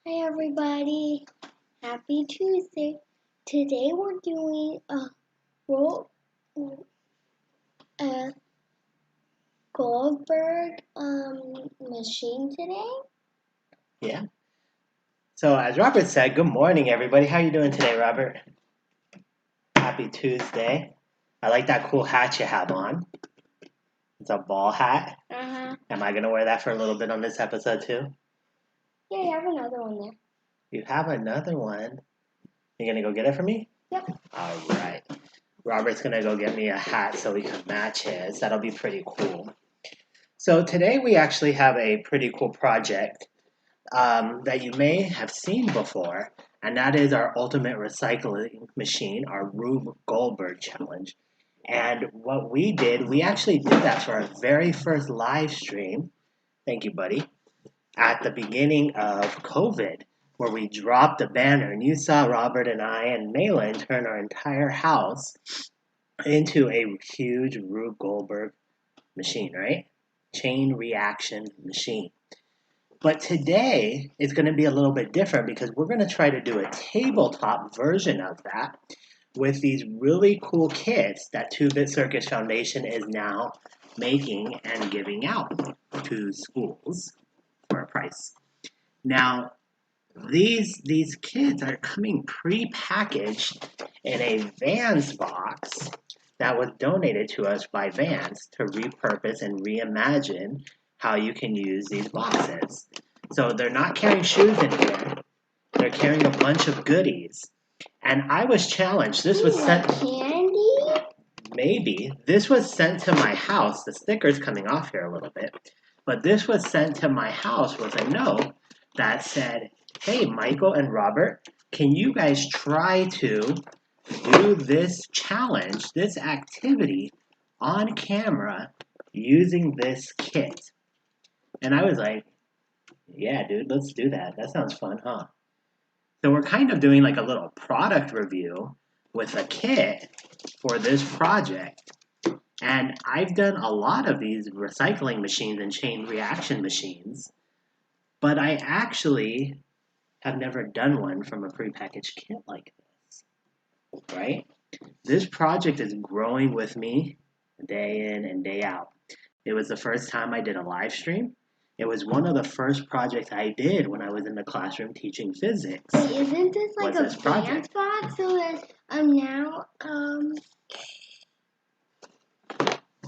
Hi everybody, happy Tuesday. Today we're doing roll, a Goldberg machine today. Yeah. So as Robert said, good morning everybody. How are you doing today, Robert? Happy Tuesday. I like that cool hat you have on. It's a ball hat. Am I gonna wear that for a little bit on this episode too? Yeah, you have another one there. You have another one. You gonna go get it for me? Yep. Alright. Robert's gonna go get me a hat so we can match his. That'll be pretty cool. So today we actually have a pretty cool project that you may have seen before, and that is our ultimate recycling machine, our Rube Goldberg challenge. And what we did, we actually did that for our very first live stream. Thank you, buddy. At the beginning of COVID, where we dropped a banner, and you saw Robert and I and Malin turn our entire house into a huge Rube Goldberg machine, right? Chain reaction machine. But today it's going to be a little bit different because we're going to try to do a tabletop version of that with these really cool kits that 2-Bit Circus Foundation is now making and giving out to schools for a price. Now, these kits are coming pre-packaged in a Vans box that was donated to us by Vans to repurpose and reimagine how you can use these boxes. So they're not carrying shoes anymore. They're carrying a bunch of goodies. And I was challenged. This was sent. Candy? Maybe. This was sent to my house. The sticker's coming off here a little bit. But this was sent to my house with a note that said, hey, Michael and Robert, can you guys try to do this challenge, this activity on camera using this kit? And I was like, yeah, dude, let's do that. That sounds fun, huh? So we're kind of doing like a little product review with a kit for this project. And I've done a lot of these recycling machines and chain reaction machines, but I actually have never done one from a prepackaged kit like this, right? This project is growing with me day in and day out. It was the first time I did a live stream. It was one of the first projects I did when I was in the classroom teaching physics. Wait, isn't this like a Vans box? So that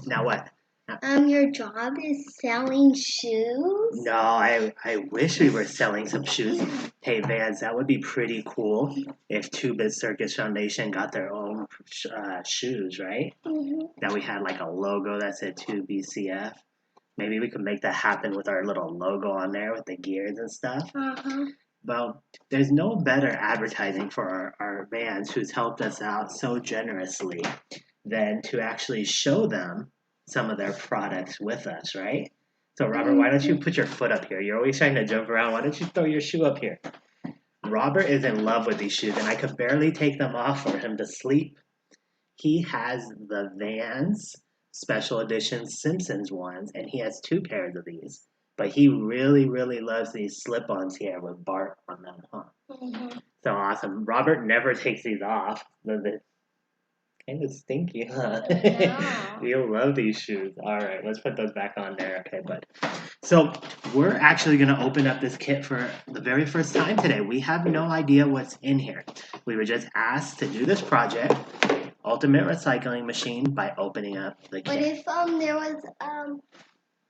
Now what? Your job is selling shoes? No, I wish we were selling some shoes. Hey, Vans, that would be pretty cool if 2-Bit Circus Foundation got their own shoes, right? Mm-hmm. That we had like a logo that said 2BCF. Maybe we could make that happen with our little logo on there with the gears and stuff. Well, there's no better advertising for our Vans who's helped us out so generously than to actually show them some of their products with us, right? So, Robert, why don't you put your foot up here? You're always trying to jump around. Why don't you throw your shoe up here? Robert is in love with these shoes, and I could barely take them off for him to sleep. He has the Vans special edition Simpsons ones, and he has 2 pairs of these. But he really, really loves these slip-ons here with Bart on them, huh? Mm-hmm. So awesome. Robert never takes these off. They're kind of stinky, huh? No. You'll love these shoes. All right, let's put those back on there. Okay, bud. So we're actually going to open up this kit for the very first time today. We have no idea what's in here. We were just asked to do this project, Ultimate Recycling Machine, by opening up the kit. What if there was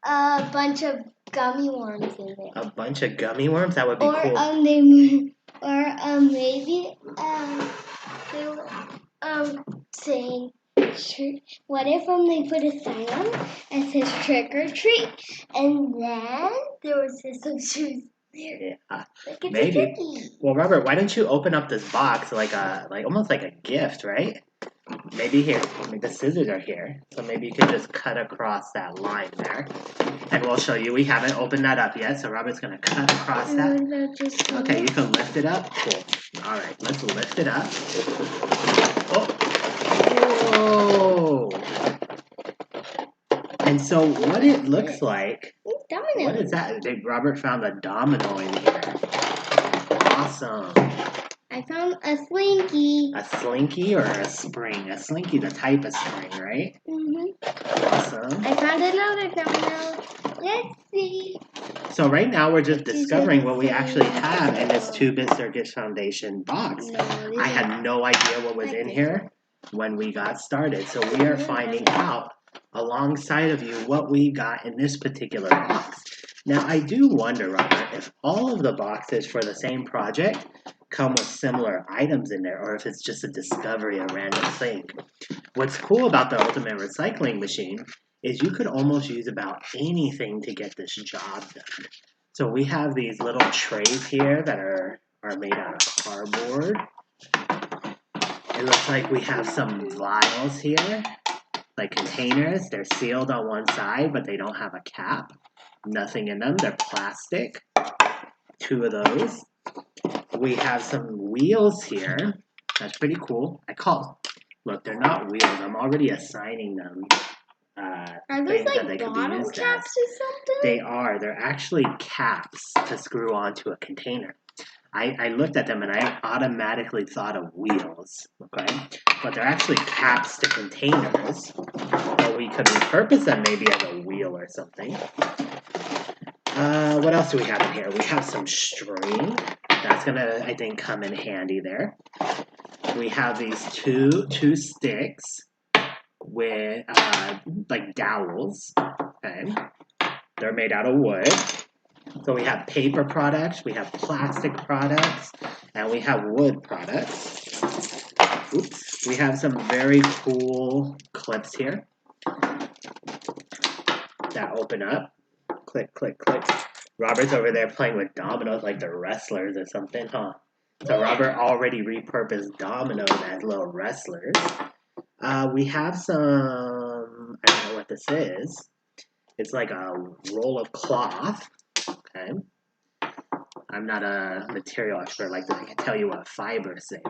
a bunch of gummy worms in there? A bunch of gummy worms? That would be cool. Maybe they were saying, what if they put a sign on that says trick or treat, and then there was some shoes there. Yeah, like maybe. Well, Robert, why don't you open up this box like almost like a gift, right? Maybe here. The scissors are here, so maybe you could just cut across that line there, and we'll show you. We haven't opened that up yet, so Robert's gonna cut across that. Okay, you can lift it up. Cool. All right, let's lift it up. Oh. Whoa! And so what it looks like, domino. What is that? Robert found a domino in here. awesome. I found a slinky. A slinky or a spring? A slinky, the type of spring, right? Awesome. I found another domino. Let's see. So right now we're just These are discovering the what we same. actually have in this 2-Bit Circuits Foundation box. No, I had no idea what was in here when we got started. So we are finding out alongside of you what we got in this particular box. Now I do wonder, Robert, if all of the boxes for the same project come with similar items in there, or if it's just a discovery, a random thing. What's cool about the Ultimate Recycling Machine is you could almost use about anything to get this job done. So we have these little trays here that are made out of cardboard. It looks like we have some vials here, like containers. They're sealed on one side, but they don't have a cap. Nothing in them. They're plastic. 2 of those. We have some wheels here. That's pretty cool. Look, they're not wheels. I'm already assigning them Are those things that like they could be bottle used caps as. or something? They are. They're actually caps to screw onto a container. I looked at them and I automatically thought of wheels, okay? But they're actually caps to containers. But we could repurpose them maybe as a wheel or something. What else do we have in here? We have some string. That's gonna, I think, come in handy there. We have these two sticks with like dowels. Okay, they're made out of wood. So we have paper products, we have plastic products, and we have wood products. Oops, we have some very cool clips here that open up. Click, click, click. Robert's over there playing with dominoes like the wrestlers or something, huh? So Robert already repurposed dominoes as little wrestlers. We have some, I don't know what this is. It's like a roll of cloth. Okay. I'm not a material expert like that. I can tell you what fibers they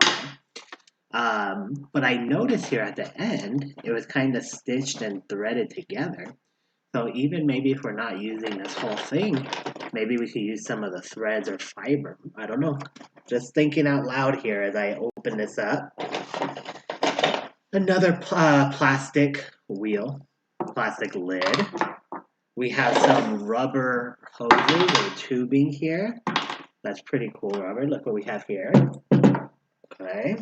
are. But I noticed here at the end, it was kind of stitched and threaded together. So even maybe if we're not using this whole thing, maybe we could use some of the threads or fiber. I don't know. Just thinking out loud here as I open this up. Another plastic wheel, plastic lid. We have some rubber hoses or tubing here. That's pretty cool, Robert. Look what we have here. Okay.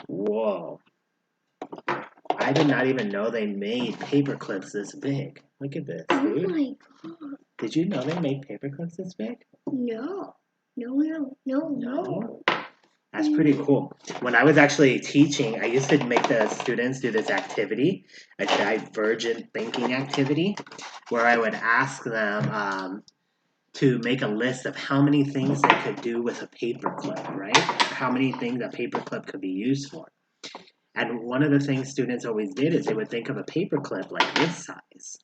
Whoa. I did not even know they made paper clips this big. Look at this, dude. Oh my god. Did you know they made paper clips this big? No. No. That's pretty cool. When I was actually teaching, I used to make the students do this activity, a divergent thinking activity, where I would ask them to make a list of how many things they could do with a paper clip, right? How many things a paper clip could be used for. And one of the things students always did is they would think of a paper clip like this size.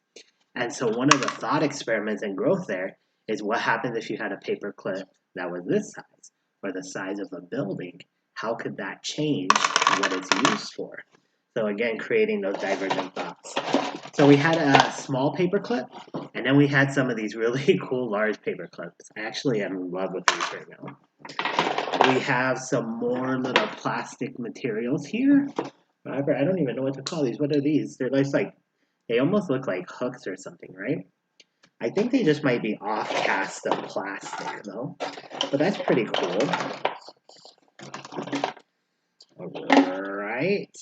And so one of the thought experiments and growth there is what happens if you had a paper clip that was this size, or the size of a building? How could that change what it's used for? So again, creating those divergent thoughts. So we had a small paper clip, and then we had some of these really cool large paper clips. I actually am in love with these right now. We have some more little plastic materials here. Robert, I don't even know what to call these. What are these? They're just like, they almost look like hooks or something, right? I think they just might be off-cast of plastic, though. But that's pretty cool. Alright.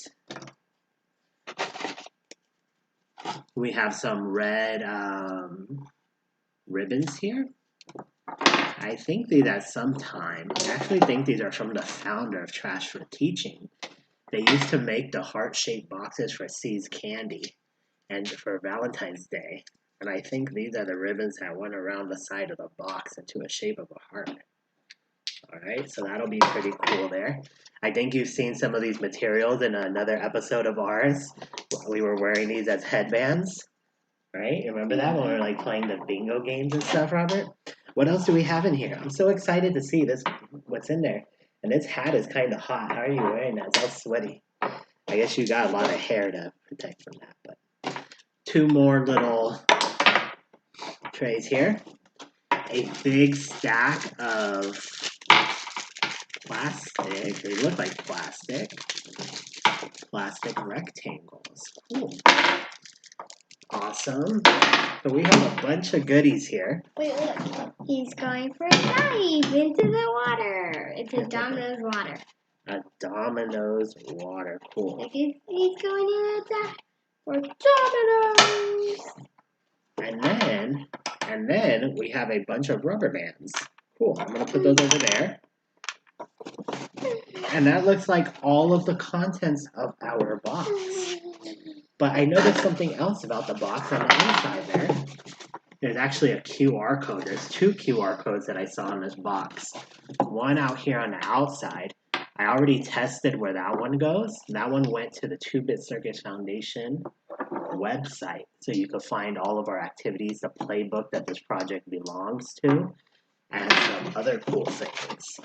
We have some red ribbons here. I think these at some time, I actually think these are from the founder of Trash for Teaching. They used to make the heart-shaped boxes for See's Candy and for Valentine's Day. And I think these are the ribbons that went around the side of the box into a shape of a heart. Alright, so that'll be pretty cool there. I think you've seen some of these materials in another episode of ours. We were wearing these as headbands. Right? Remember that when we were like playing the bingo games and stuff, Robert? What else do we have in here? I'm so excited to see this, what's in there. And this hat is kind of hot. How are you wearing that? It's all sweaty. I guess you got a lot of hair to protect from that. But 2 more little trays here. A big stack of plastic. They look like plastic. Plastic rectangles. Cool. Awesome. So we have a bunch of goodies here. Wait, look. He's going for a dive into the water. It's a Domino's water. A Domino's water. Cool. Look, he's going in a dive for Domino's. And then we have a bunch of rubber bands. Cool. I'm going to put those over there. And that looks like all of the contents of our box. But I noticed something else about the box on the inside there. There's actually a QR code. There's 2 QR codes that I saw in this box. One out here on the outside. I already tested where that one goes. That one went to the 2-Bit Circus Foundation website. So you can find all of our activities, the playbook that this project belongs to, and some other cool things.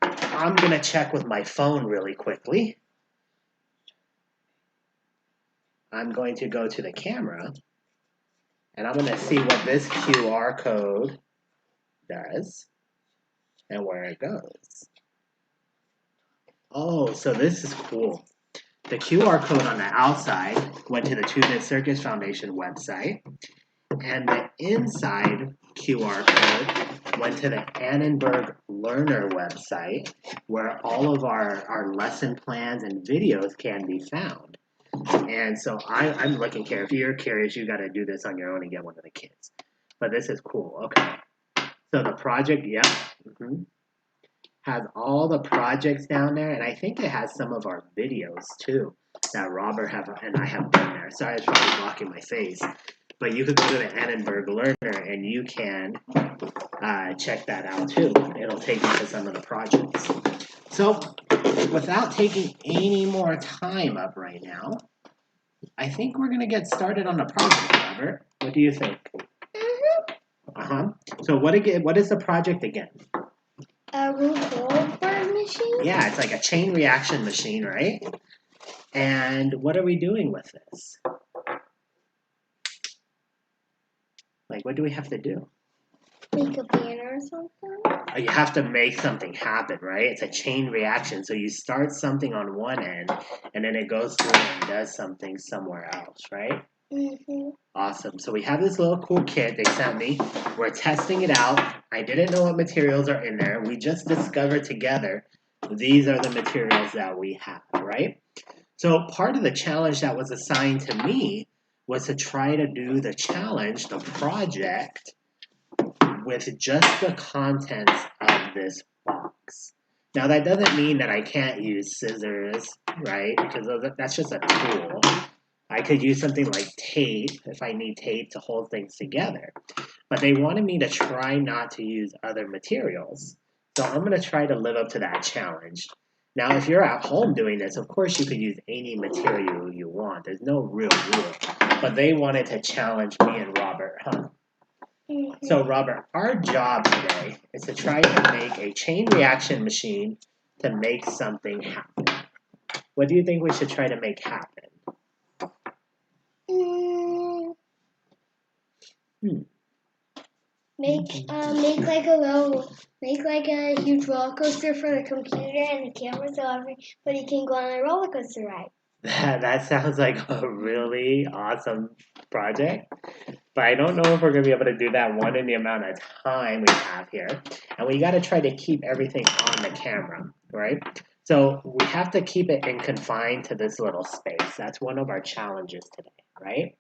I'm going to check with my phone really quickly. I'm going to go to the camera, and I'm going to see what this QR code does and where it goes. Oh, so this is cool. The QR code on the outside went to the 2-Bit Circus Foundation website, and the inside QR code went to the Annenberg Learner website, where all of our lesson plans and videos can be found. And so I'm looking here. If you're curious, you got to do this on your own and get one of the kits. But this is cool. Okay. So the project, yep, has all the projects down there, and I think it has some of our videos too that Robert and I have done there. Sorry, it's probably blocking my face. But you could go to the Annenberg Learner and you can check that out too. It'll take you to some of the projects. So without taking any more time up right now, I think we're going to get started on the project, Robert. What do you think? So what is the project again? A Rube Goldberg machine? Yeah, it's like a chain reaction machine, right? And what are we doing with this? Like, what do we have to do? Make a banner or something? You have to make something happen, right? It's a chain reaction. So you start something on one end, and then it goes through and does something somewhere else, right? Awesome. So we have this little cool kit they sent me. We're testing it out. I didn't know what materials are in there. We just discovered together these are the materials that we have, right? So part of the challenge that was assigned to me was to try to do the challenge, the project, with just the contents of this box. Now that doesn't mean that I can't use scissors, right? Because that's just a tool. I could use something like tape if I need tape to hold things together. But they wanted me to try not to use other materials. So I'm going to try to live up to that challenge. Now, if you're at home doing this, of course you could use any material you want. There's no real rule. But they wanted to challenge me and Robert, huh? So, Robert, our job today is to try to make a chain reaction machine to make something happen. What do you think we should try to make happen? Make like a huge roller coaster for the computer and the camera, so everybody can go on a roller coaster ride. That sounds like a really awesome project, but I don't know if we're going to be able to do that one in the amount of time we have here, and we got to try to keep everything on the camera, right? So we have to keep it confined to this little space. That's one of our challenges today, right?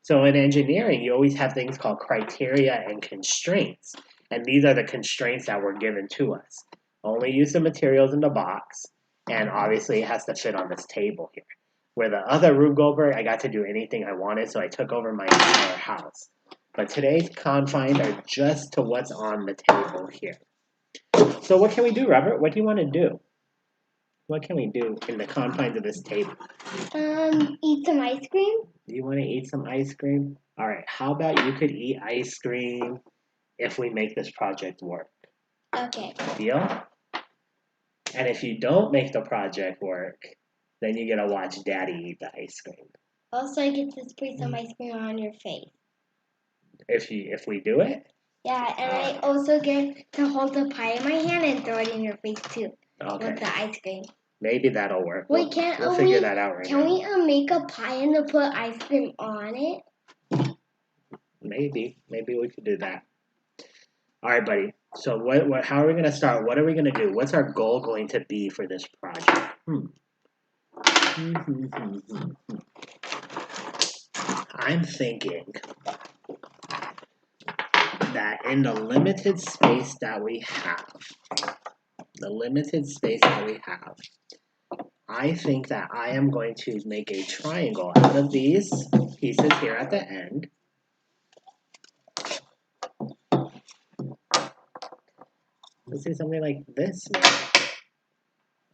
So in engineering, you always have things called criteria and constraints. And these are the constraints that were given to us. Only use the materials in the box. And obviously it has to fit on this table here. Where the other Rube Goldberg, I got to do anything I wanted, so I took over my entire house. But today's confines are just to what's on the table here. So what can we do, Robert? What do you want to do? What can we do in the confines of this table? Eat some ice cream. Do you want to eat some ice cream? All right, how about you could eat ice cream if we make this project work? Okay. Deal? And if you don't make the project work, then you get to watch Daddy eat the ice cream. Also, I get to spray some ice cream on your face. If we do it? Yeah, and I also get to hold the pie in my hand and throw it in your face too. Okay. with the ice cream. Maybe that'll work. Wait, we'll figure that out right now. Can we make a pie and put ice cream on it? Maybe we could do that. All right, buddy. So how are we going to start? What are we going to do? What's our goal going to be for this project? I'm thinking that in the limited space that we have, I think that I am going to make a triangle out of these pieces here at the end. Let's do something like this.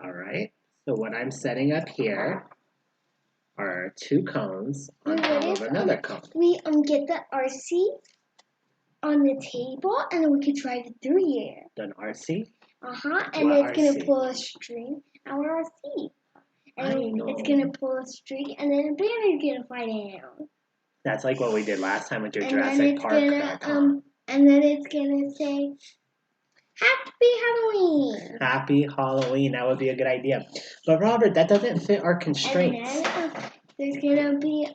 All right. So what I'm setting up here are two cones on top of another cone. We get the RC on the table, and then we can drive it through here. An RC? And it's gonna pull a string. Our RC. And it's gonna pull a string, and then the banner's gonna fly down. That's like what we did last time with your Jurassic Park. And then it's gonna say, Happy Halloween! Happy Halloween. That would be a good idea. But Robert, that doesn't fit our constraints. And then there's gonna be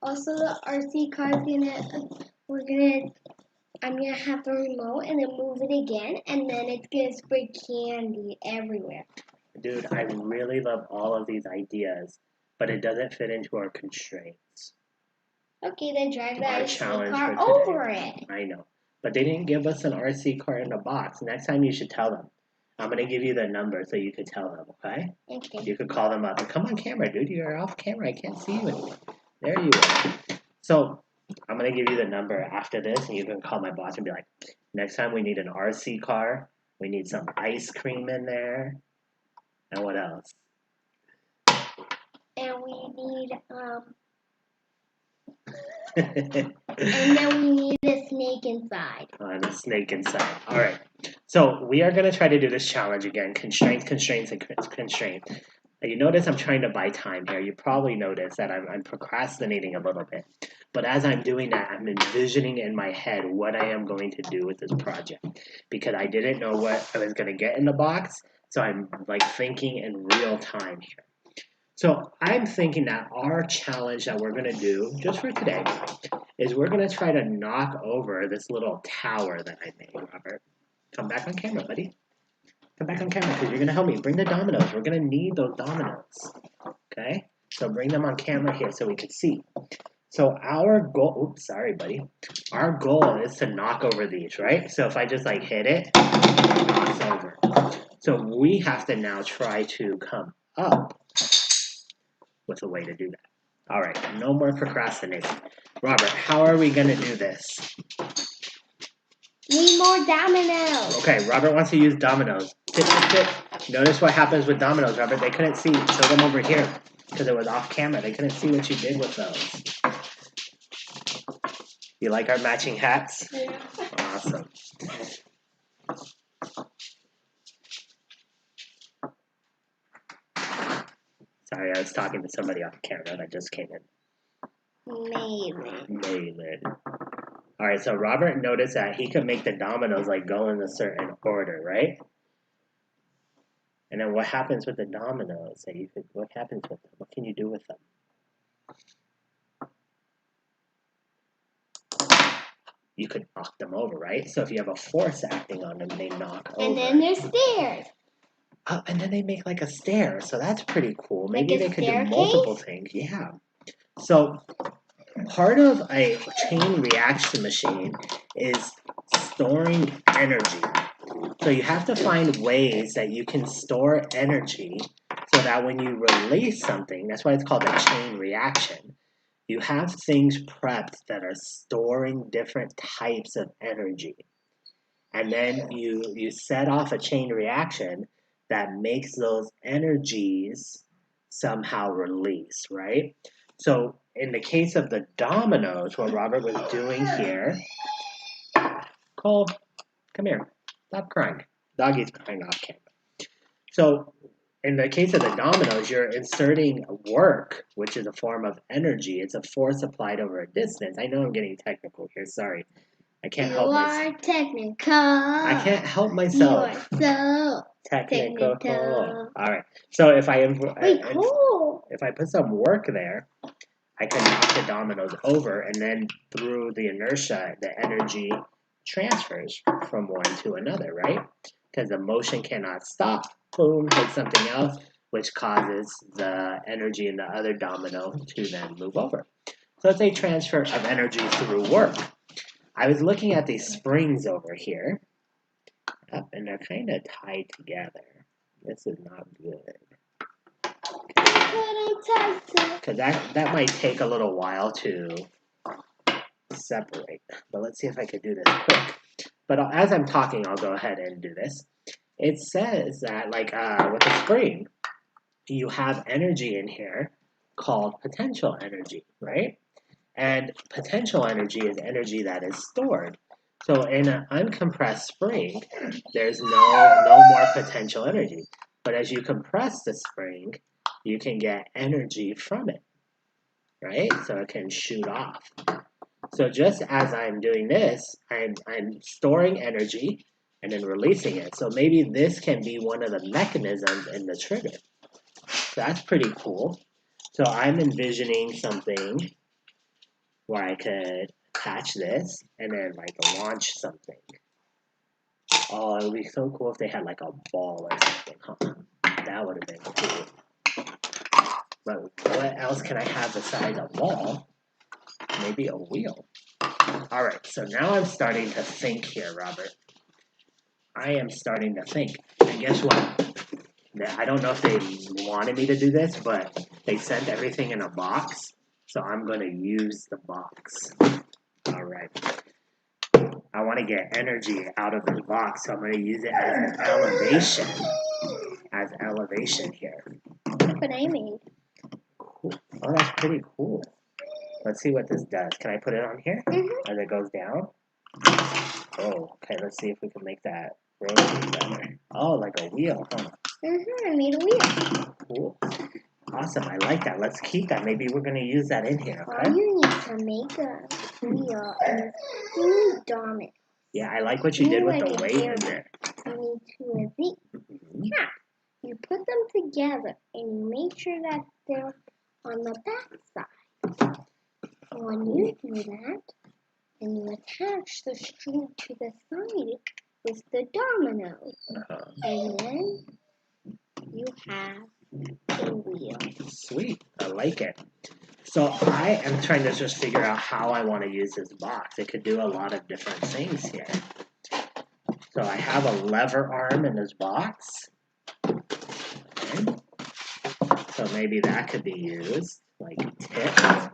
also the RC car's I'm gonna have the remote and then move it again, and then it's gonna spray candy everywhere. Dude, I really love all of these ideas, but it doesn't fit into our constraints. Okay, then drive the RC car over it. I know. But they didn't give us an RC car in a box. Next time you should tell them. I'm going to give you the number so you could tell them, okay? Okay. You could call them up. Come on camera, dude. You're off camera. I can't see you anymore. There you are. So I'm going to give you the number after this, and you can call my boss and be like, next time we need an RC car. We need some ice cream in there. And what else? And we need, and then we need a snake inside. And a snake inside. All right. So we are going to try to do this challenge again. Constraints. You notice I'm trying to buy time here. You probably notice that I'm procrastinating a little bit. But as I'm doing that, I'm envisioning in my head what I am going to do with this project. Because I didn't know what I was going to get in the box. So I'm like thinking in real time here. So I'm thinking that our challenge that we're going to do, just for today, is we're going to try to knock over this little tower that I made, Robert. Come back on camera, buddy. Come back on camera because you're going to help me. Bring the dominoes. We're going to need those dominoes. Okay? So bring them on camera here so we can see. So our goal, oops, sorry, buddy. Our goal is to knock over these, right? So if I just like hit it, it knocks over. So we have to now try to come up with a way to do that. All right, no more procrastinating. Robert, how are we going to do this? Need more dominoes. Okay, Robert wants to use dominoes. Sit. Notice what happens with dominoes, Robert. They couldn't see. Show them over here because it was off camera. They couldn't see what you did with those. You like our matching hats? Yeah. Awesome. Sorry, I was talking to somebody off camera that just came in. Maylin. All right, so Robert noticed that he could make the dominoes like go in a certain order, right? And then what happens with the dominoes? What happens with them? What can you do with them? You could knock them over, right? So if you have a force acting on them, they knock over. And then there's stairs. Oh, and then they make like a stair, so that's pretty cool. Maybe like they could do multiple things. Yeah. So part of a chain reaction machine is storing energy. So you have to find ways that you can store energy so that when you release something, that's why it's called a chain reaction, you have things prepped that are storing different types of energy. And then you set off a chain reaction that makes those energies somehow release, right? So in the case of the dominoes, what Robert was doing here, Cole, come here, stop crying. Doggy's crying off camera. So in the case of the dominoes, you're inserting work, which is a form of energy. It's a force applied over a distance. I know I'm getting technical here, sorry. I can't You help myself. are technical. I can't help myself. You are so Technical. technical. All right. So if I Wait, cool. if I put some work there, I can knock the dominoes over, and then through the inertia, the energy transfers from one to another, right? Because the motion cannot stop. Boom, hit something else, which causes the energy in the other domino to then move over. So it's a transfer of energy through work. I was looking at these springs over here, and they're kind of tied together. This is not good. Because that might take a little while to separate. But let's see if I can do this quick. But as I'm talking, I'll go ahead and do this. It says that, like with a spring, you have energy in here called potential energy, right? And potential energy is energy that is stored. So in an uncompressed spring, there's no more potential energy. But as you compress the spring, you can get energy from it, right? So it can shoot off. So just as I'm doing this, I'm storing energy and then releasing it. So maybe this can be one of the mechanisms in the trigger. So that's pretty cool. So I'm envisioning something where I could attach this and then like launch something. Oh, it would be so cool if they had like a ball or something, huh? That would have been cool. But what else can I have besides a ball? Maybe a wheel. All right, so now I'm starting to think here, Robert. I am starting to think. And guess what? I don't know if they wanted me to do this, but they sent everything in a box. So I'm going to use the box. All right. I want to get energy out of the box, so I'm going to use it as an elevation. As elevation here. Look what I made. Cool. Oh, that's pretty cool. Let's see what this does. Can I put it on here? Mm-hmm. As it goes down? Oh, okay. Let's see if we can make that rotate better. Oh, like a wheel, huh? I made a wheel. Cool. Awesome. I like that. Let's keep that. Maybe we're going to use that in here, okay? All you need to make a wheel is you need dominoes. Yeah, I like what you did with the weight in there. You need two of these. Yeah. You put them together and you make sure that they're on the back side. When you do that, then you attach the string to the side with the dominoes. And then you have a wheel. Sweet. I like it. So I am trying to just figure out how I want to use this box. It could do a lot of different things here. So I have a lever arm in this box. Okay. So maybe that could be used, like tip.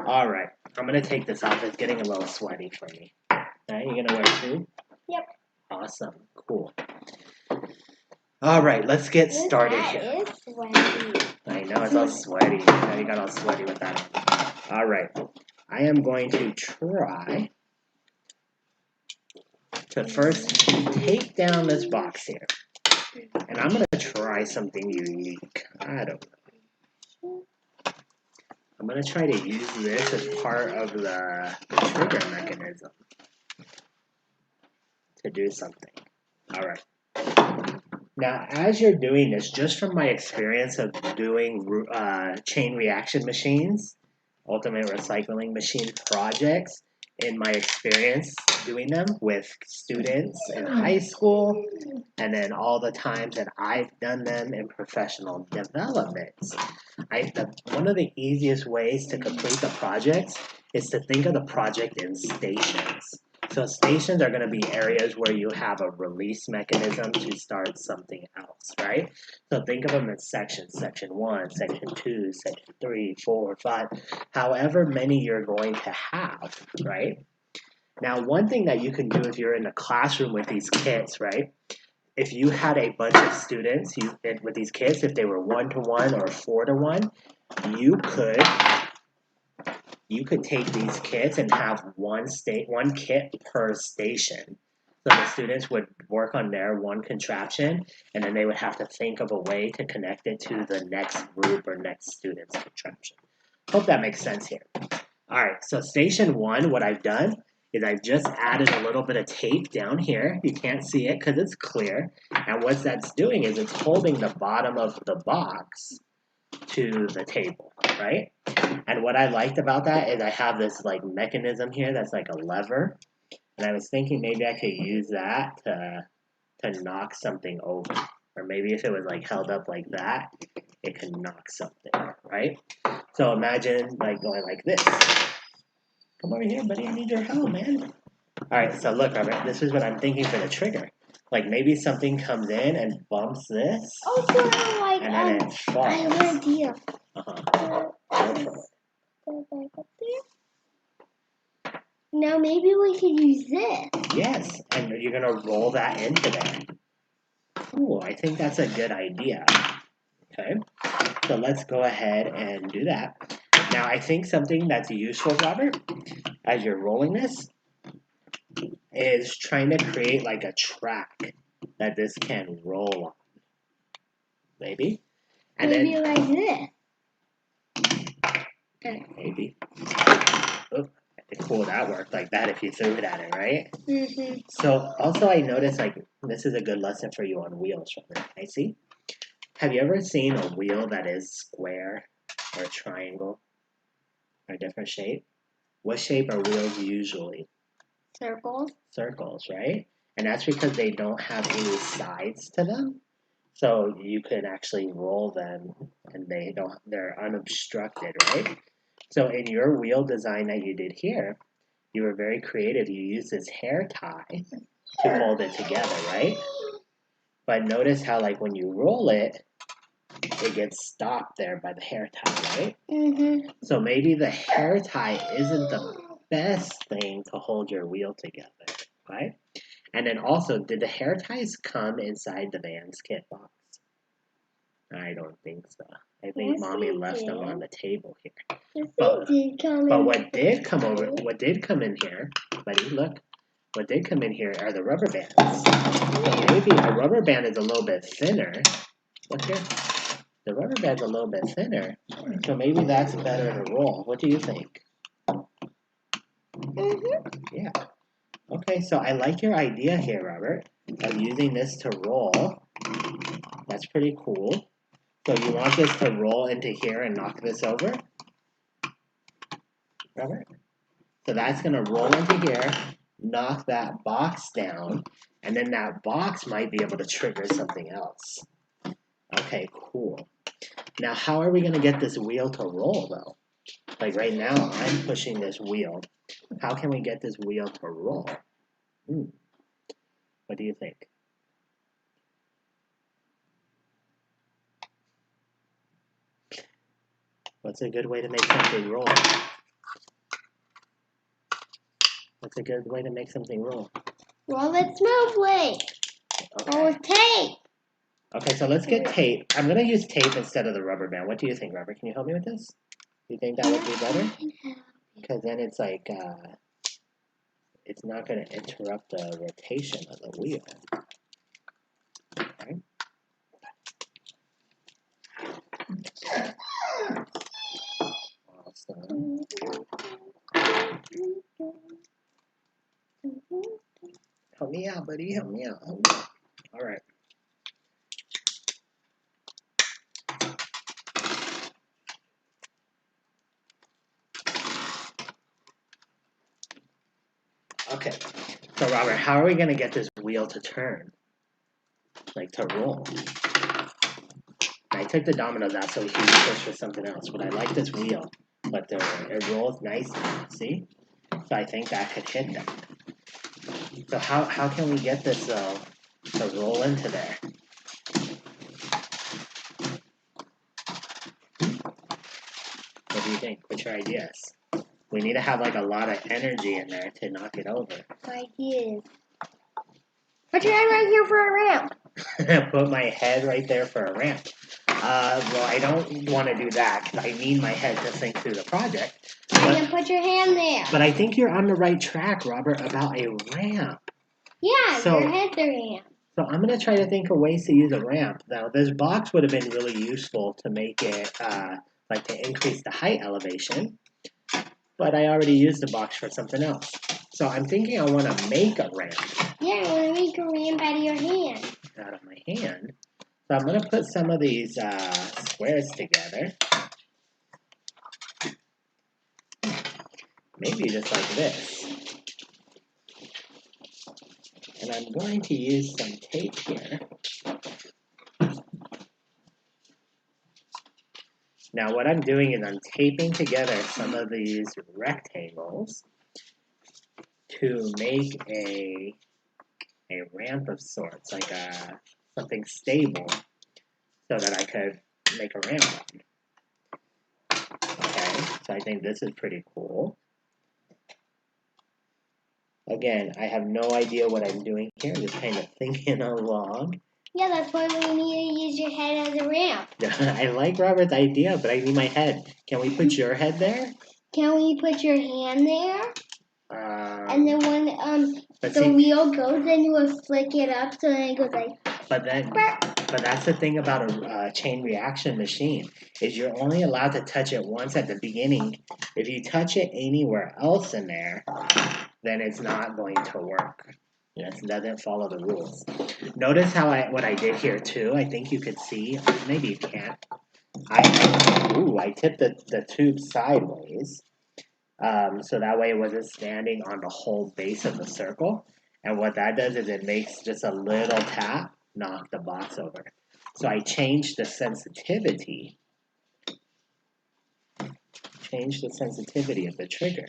All right, I'm going to take this off. It's getting a little sweaty for me. All right, you going to wear it too? Yep. Awesome. Cool. All right, let's get started here. That is sweaty. I know, it's all sweaty. Now you got all sweaty with that. All right, I am going to try to first take down this box here. And I'm going to try something unique. I don't know. I'm going to try to use this as part of the trigger mechanism to do something. All right. Now, as you're doing this, just from my experience of doing chain reaction machines, ultimate recycling machine projects, in my experience doing them with students in high school, and then all the times that I've done them in professional developments, one of the easiest ways to complete the projects is to think of the project in stations. So stations are going to be areas where you have a release mechanism to start something else, right? So think of them as sections, section 1, section 2, section 3, 4, 5, however many you're going to have, right? Now, one thing that you can do if you're in a classroom with these kits, right? If you had a bunch of students with these kits, if they were 1-to-1 or 4-to-1, you could take these kits and have one kit per station. So the students would work on their one contraption, and then they would have to think of a way to connect it to the next group or next student's contraption. Hope that makes sense here. All right, so station 1, what I've done is I've just added a little bit of tape down here. You can't see it because it's clear. And what that's doing is it's holding the bottom of the box to the table, right? And what I liked about that is I have this like mechanism here that's like a lever. And I was thinking maybe I could use that to knock something over. Or maybe if it was like held up like that, it could knock something, right? So imagine like going like this. Come over here, buddy. I need your help, man. All right, so look, Robert, this is what I'm thinking for the trigger. Like maybe something comes in and bumps this, Oh, so like and then it falls. I have an idea. Go back up there. Now maybe we could use this. Yes, and you're gonna roll that into there. Cool, I think that's a good idea. Okay, so let's go ahead and do that. Now I think something that's useful, Robert, as you're rolling this, is trying to create like a track that this can roll on. Maybe. And maybe then like this. maybe. Oh, cool, that worked like that if you threw it at it, right? Mm-hmm. So also I noticed like this is a good lesson for you on wheels, Robert. I see. Have you ever seen a wheel that is square or triangle or different shape? What shape are wheels usually? Circles. Circles, right? And that's because they don't have any sides to them. So you can actually roll them and they're unobstructed, right? So in your wheel design that you did here, you were very creative. You used this hair tie to hold it together, right? But notice how like when you roll it, it gets stopped there by the hair tie, right? Mm-hmm. So maybe the hair tie isn't the best thing to hold your wheel together, right? And then also, did the hair ties come inside the Vans kit box? I don't think so. I think Yes, Mommy they left them did. on the table here. Yes, But- they did come But in. what did come in here, buddy, look, what did come in here are the rubber bands. So maybe a rubber band is a little bit thinner. Look here. The rubber band's a little bit thinner, so maybe that's better to roll. What do you think? Mm-hmm. Yeah. Okay, so I like your idea here, Robert, of using this to roll. That's pretty cool. So you want this to roll into here and knock this over? Robert? So that's going to roll into here, knock that box down, and then that box might be able to trigger something else. Okay, cool. Now, how are we going to get this wheel to roll, though? Like right now, I'm pushing this wheel. How can we get this wheel to roll? What do you think? What's a good way to make something roll? What's a good way to make something roll? Roll it smoothly. Roll Okay. with tape. Okay, so let's get tape. I'm going to use tape instead of the rubber band. What do you think, Robert? Can you help me with this? Do you think that would be better? Because then it's like, it's not going to interrupt the rotation of the wheel. Okay. Awesome. Help me out, buddy. Help me out. Help me out. All right. Okay. So, Robert, how are we going to get this wheel to turn? Like to roll? I took the dominoes out so we can push for something else, but I like this wheel. But it rolls nicely, see? So I think that could hit that. So how can we get this, though, to roll into there? What do you think? What's your ideas? We need to have like a lot of energy in there to knock it over. Ideas. Put your head right here for a ramp. Put my head right there for a ramp. Well, I don't want to do that because I need my head to think through the project. And then put your hand there. But I think you're on the right track, Robert, about a ramp. Yeah, So- your head's a ramp. So I'm gonna try to think of ways to use a ramp. Now this box would have been really useful to make it like to increase the height elevation, but I already used the box for something else. So I'm thinking I want to make a ramp Yeah, I want to make a ramp out of your hand. out of my hand. So I'm gonna put some of these squares together. Maybe just like this. And I'm going to use some tape here. Now what I'm doing is I'm taping together some of these rectangles to make a ramp of sorts, like something stable, so that I could make a ramp. Okay, so I think this is pretty cool. Again, I have no idea what I'm doing here. I'm just kind of thinking along. Yeah, that's why we need to use your head as a ramp. I like Robert's idea, but I need my head. Can we put your head there? Can we put your hand there? And then when but the see, wheel goes, then you will flick it up so then it goes like. but that's the thing about a chain reaction machine is you're only allowed to touch it once at the beginning. If you touch it anywhere else in there, then it's not going to work. Yes, it doesn't follow the rules. Notice how what I did here too. I think you could see. Maybe you can't. I tipped the tube sideways, so that way it wasn't standing on the whole base of the circle. And what that does is it makes just a little tap knock the box over. So I changed the sensitivity. Change the sensitivity of the trigger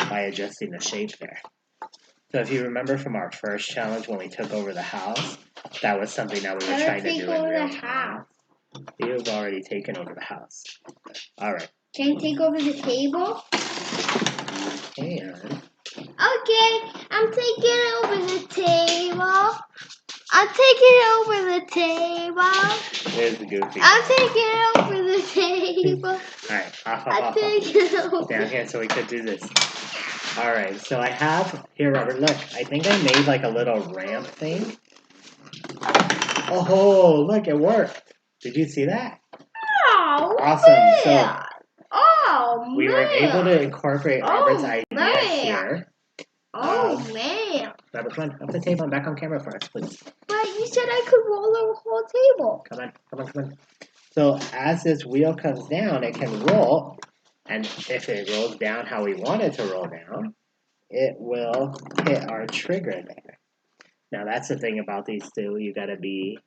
by adjusting the shape there. So if you remember from our first challenge when we took over the house, that was something that we were trying to do in real time. You've already taken over the house. All right. Can you take over the table? And Okay, I'm taking over the table. I'm taking over the table. there's the goofy. I'm taking over the table. All right, off. I'm taking over. Down here so we could do this. All right, so I have here, Robert. Look, I think I made like a little ramp thing. Oh, look, it worked. Did you see that? Oh, Awesome. man. We were able to incorporate Robert's idea man. here. Oh, man. Robert, come on, up the table and back on camera for us, please. But you said I could roll the whole table. Come on. So as this wheel comes down, it can roll, and if it rolls down how we want it to roll down, it will hit our trigger there. Now that's the thing about these two, you gotta be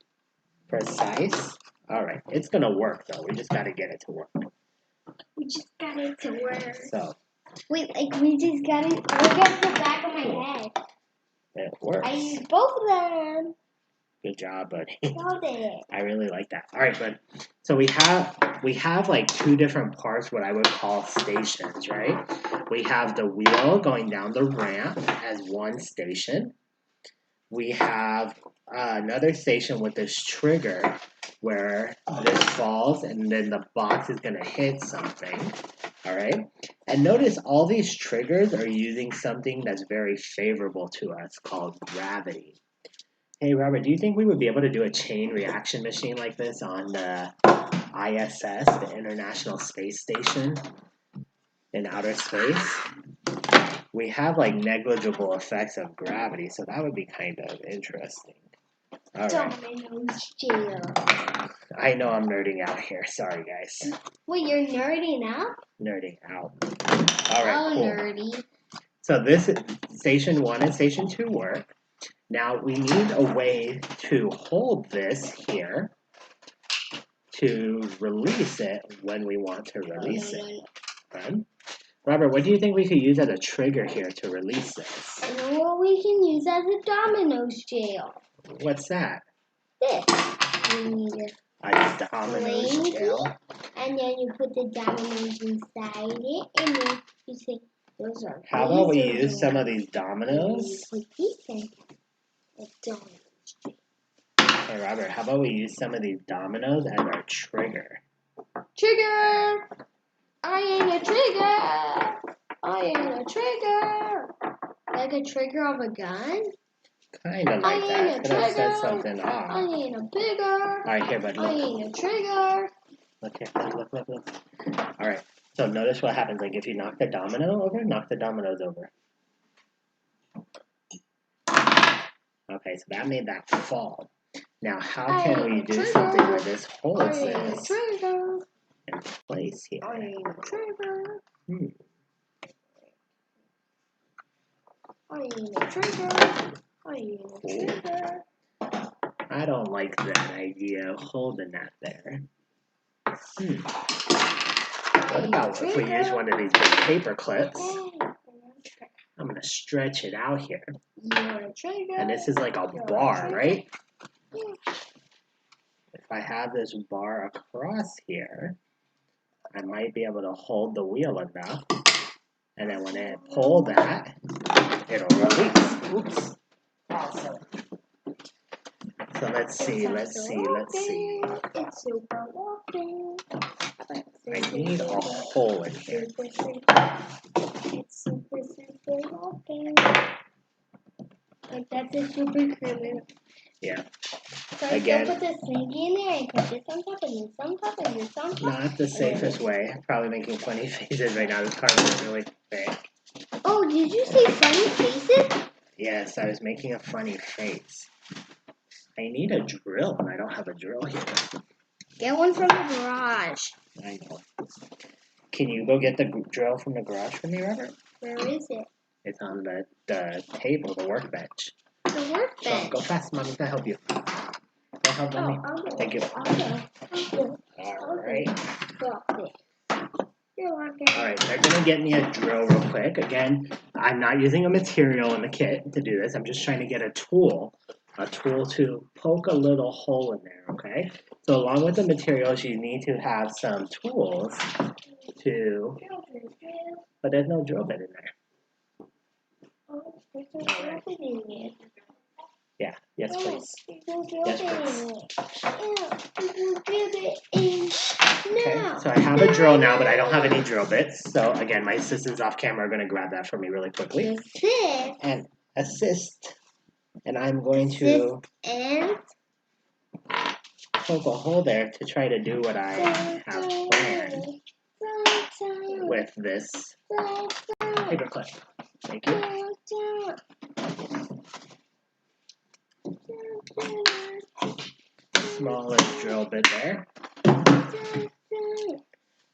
precise. All right, it's gonna work though. We just gotta get it to work. We just got it to work. So Wait, like we just got it. Look at the back of my head. it works. I used both of them. Good job, buddy. Got it. I really like that. All right, bud. So we have like two different parts, what I would call stations, right? We have the wheel going down the ramp as one station. We have another station with this trigger where this falls and then the box is going to hit something. All right. And notice all these triggers are using something that's very favorable to us called gravity. Hey, Robert, do you think we would be able to do a chain reaction machine like this on the ISS, the International Space Station in outer space? We have like negligible effects of gravity, so that would be kind of interesting. All right. Domino's jail. I know I'm nerding out here. Sorry, guys. Wait, you're nerding up? Nerding out. All right, cool. Nerdy. So this station 1 and station 2 work. Now we need a way to hold this here to release it when we want to release it. Robert, what do you think we could use as a trigger here to release this? I know what we can use as a Domino's jail. What's that? This. We need A Domino's blanket, jail. and then you put the dominoes inside it, and then you say, those are How about we razors use some or- of these dominoes? And you put these in a Domino's jail. Hey, Robert, how about we use some of these dominoes as our trigger? Trigger! I am a trigger! I am a trigger! Like a trigger of a gun? Kind of I like need that. a Could have said trigger. something I odd. need a bigger. All right, here, bud. I Look. need a trigger. Look here. Look. All right. So notice what happens. Like if you knock the domino over, knock the dominoes over. Okay, so that made that fall. Now, how can we do something where this holds this in place here? I need a trigger. I need a trigger. I need a trigger. I don't like that idea of holding that there. What about if we use one of these big paper clips? I'm going to stretch it out here. And this is like a bar, right? If I have this bar across here, I might be able to hold the wheel enough. And then when I pull that, it'll release. Oops. Awesome. So let's see. It's super walking. I need a hole in here. It's super walking. Like that's a super criminal. Yeah. So I still put the slinky in there and put this on top and this on top and this on top. Not the safest way. I'm probably making funny faces right now. This card is really thick. Oh, did you say funny faces? Yes, I was making a funny face. I need a drill, and I don't have a drill here. Get one from the garage. I know. Can you go get the drill from the garage for me, Robert? Where is it? It's on the table, the workbench. The workbench. Go fast, Mommy. Can I help you? Go help Mommy. Thank you. All right. You're welcome. All right, they're gonna get me a drill real quick. Again, I'm not using a material in the kit to do this. I'm just trying to get a tool to poke a little hole in there, okay? So along with the materials, you need to have some tools but there's no drill bit in there. Oh, there's no drill bit in it. Yeah, yes please. Yes please. Okay, so I have a drill now, but I don't have any drill bits. So again, my assistants off camera are gonna grab that for me really quickly. Assist. And I'm going to poke a hole there to try to do what I have planned with this paper clip. Thank you. Smallest drill bit there.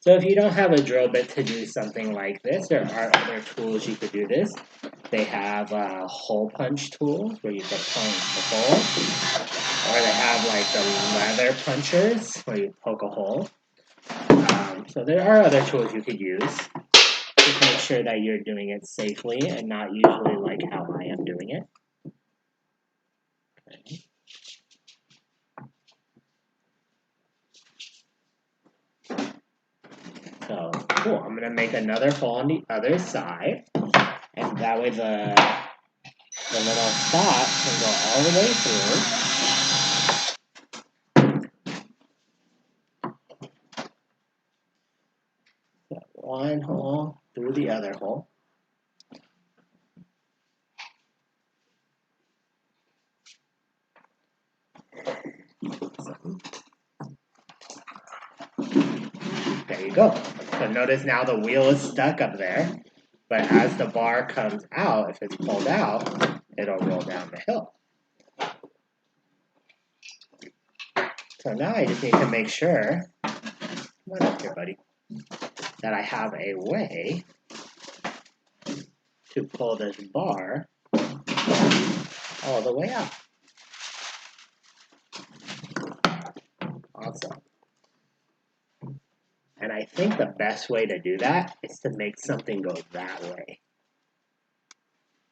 So if you don't have a drill bit to do something like this, there are other tools you could do this. They have hole punch tools where you can punch the hole. Or they have like the leather punchers where you poke a hole. So there are other tools you could use. Just make sure that you're doing it safely and not usually like how I am doing it. Okay. So, cool. I'm going to make another hole on the other side. And that way the little spot can go all the way through. So one hole through the other hole. There you go. So notice now the wheel is stuck up there, but as the bar comes out, if it's pulled out, it'll roll down the hill. So now I just need to make sure, come on up here, buddy, that I have a way to pull this bar all the way up. Awesome. And I think the best way to do that is to make something go that way.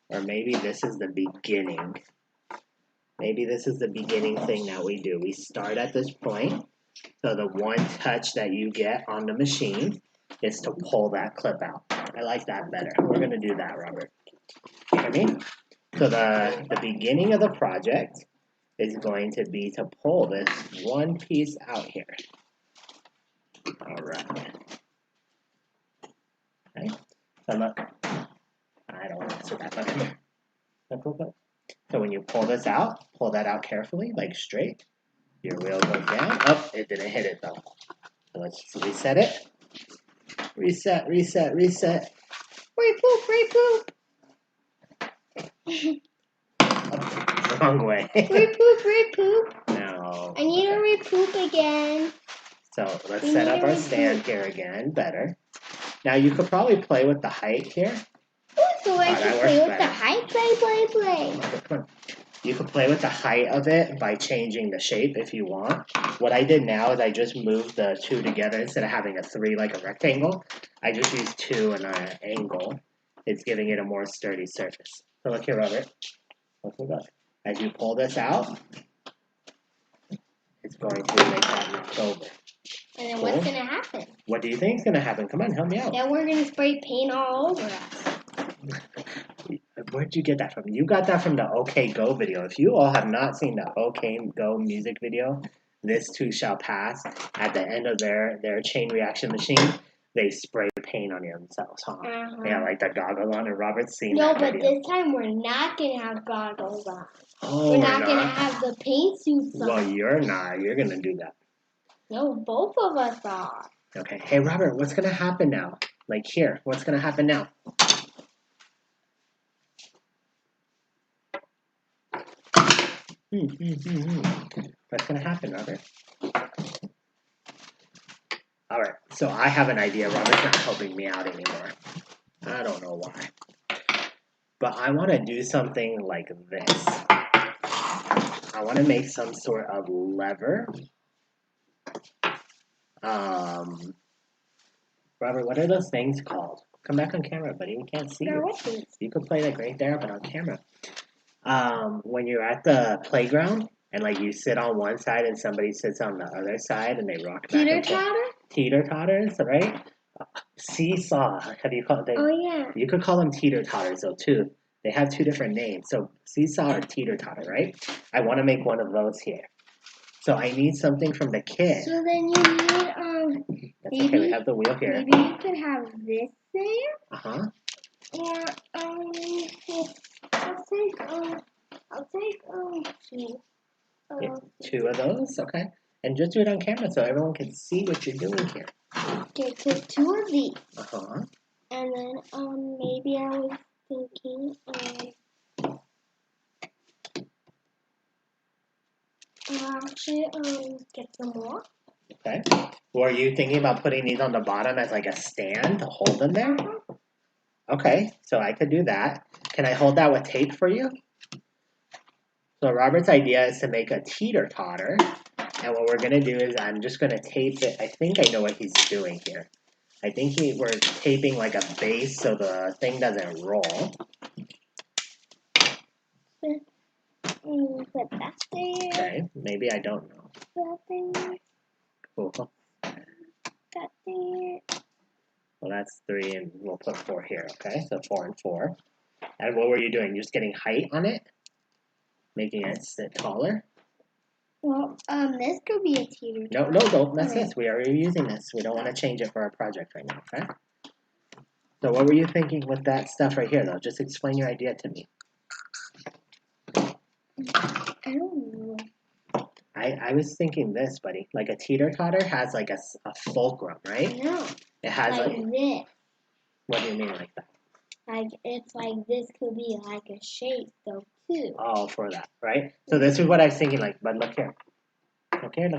Or maybe this is the beginning. Maybe this is the beginning thing that we do. We start at this point. So the one touch that you get on the machine is to pull that clip out. I like that better. We're going to do that, Robert. You hear me? So the beginning of the project is going to be to pull this one piece out here. All right. Okay. So look, I don't want to mess with that. Look, look. So when you pull this out, pull that out carefully, like straight. Your wheel goes down. Oh, it didn't hit it though. So let's just reset it. Reset, reset, reset. Repoop, repoop. Oh, wrong way. Repoop, repoop. No. I need to repoop again. So let's set up our stand here again. Better. Now you could probably play with the height here. Ooh, so I that can works play with better. the height. Play. Okay, come on. You could play with the height of it by changing the shape if you want. What I did now is I just moved the two together instead of having a 3 like a rectangle. I just used 2 in an angle. It's giving it a more sturdy surface. So look here, Robert. Look. As you pull this out, it's going to make that knock over. And then what's going to happen? What do you think is going to happen? Come on, help me out. Then we're going to spray paint all over us. Where'd you get that from? You got that from the OK Go video. If you all have not seen the OK Go music video, This Too Shall Pass, at the end of their chain reaction machine, they spray paint on themselves, huh? They have like the goggles on, and Robert's seen that video. No, but this time we're not going to have goggles on. Oh, we're not going to have the paint suits on. Well, you're not. You're going to do that. No, both of us are. Okay. Hey, Robert, what's going to happen now? Like here, what's going to happen now? What's going to happen, Robert? All right, so I have an idea. Robert's not helping me out anymore. I don't know why. But I want to do something like this. I want to make some sort of lever. Robert, what are those things called? Come back on camera, buddy. We can't see you. You can play like right there, but on camera. When you're at the playground and like you sit on one side and somebody sits on the other side and they rock back and forth. Teeter-totters, right? Seesaw. Have you called them? Oh, yeah. You could call them teeter-totters though too. They have 2 different names. So seesaw or teeter-totter, right? I want to make one of those here. So I need something from the kid. So then you need That's maybe, okay, we have the wheel here. Maybe you could have this there. Uh-huh. Or I'll take 2. Yeah, 2 of those, okay. And just do it on camera so everyone can see what you're doing here. Okay, take 2 of these. Uh-huh. And then maybe I was thinking actually get some more. Okay. Were you thinking about putting these on the bottom as like a stand to hold them there? Okay, so I could do that. Can I hold that with tape for you? So Robert's idea is to make a teeter-totter. And what we're going to do is I'm just going to tape it. I think I know what he's doing here. I think we're taping like a base so the thing doesn't roll. Put that there. Okay, maybe I don't know. That there. Cool. That there. Well, that's 3, and we'll put 4 here, okay? So 4 and 4. And what were you doing? Just getting height on it? Making it sit taller? Well, this could be a teeter. No, don't mess this. We are using this. We don't want to change it for our project right now, okay? So what were you thinking with that stuff right here, though? Just explain your idea to me. I don't know. I was thinking this, buddy. Like a teeter-totter has like a fulcrum, right? No. It has like this. What do you mean like that? Like it's like this could be like a shape though too. Oh, for that, right? So this is what I was thinking, like, but look here. Look here.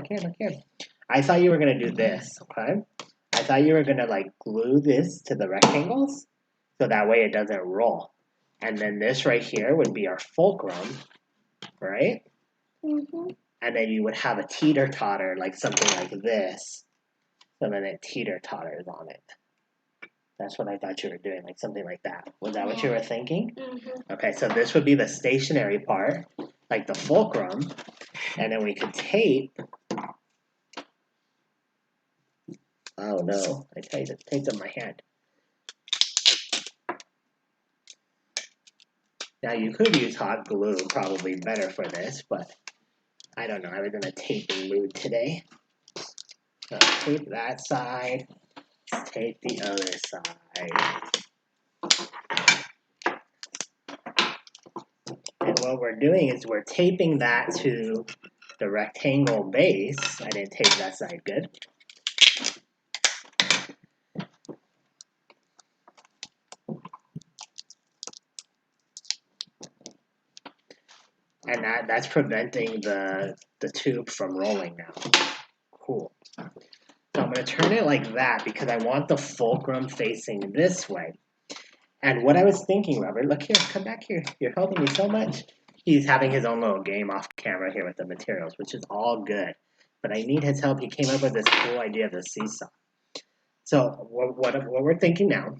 I thought you were gonna do this, okay? I thought you were gonna like glue this to the rectangles so that way it doesn't roll. And then this right here would be our fulcrum, right? Mm-hmm. And then you would have a teeter-totter, like something like this. So then it teeter-totters on it. That's what I thought you were doing, like something like that. Was that what you were thinking? Mm-hmm. Okay, so this would be the stationary part, like the fulcrum. And then we could tape. Oh no, I taped it in my hand. Now you could use hot glue, probably better for this, but I don't know. I was in a taping mood today. So tape that side, tape the other side. And what we're doing is we're taping that to the rectangle base. I didn't tape that side good. And that's preventing the tube from rolling now. Cool. So I'm going to turn it like that because I want the fulcrum facing this way. And what I was thinking, Robert, look here, come back here. You're helping me so much. He's having his own little game off camera here with the materials, which is all good. But I need his help. He came up with this cool idea of the seesaw. So what we're thinking now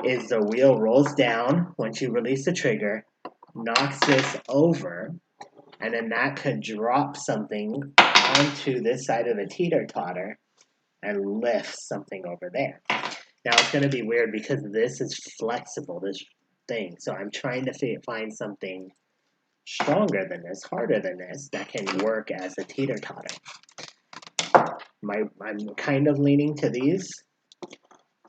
is the wheel rolls down once you release the trigger, knocks this over, and then that could drop something onto this side of the teeter-totter and lift something over there. Now it's going to be weird because this is flexible, this thing. So I'm trying to find something stronger than this, harder than this, that can work as a teeter-totter. I'm kind of leaning to these.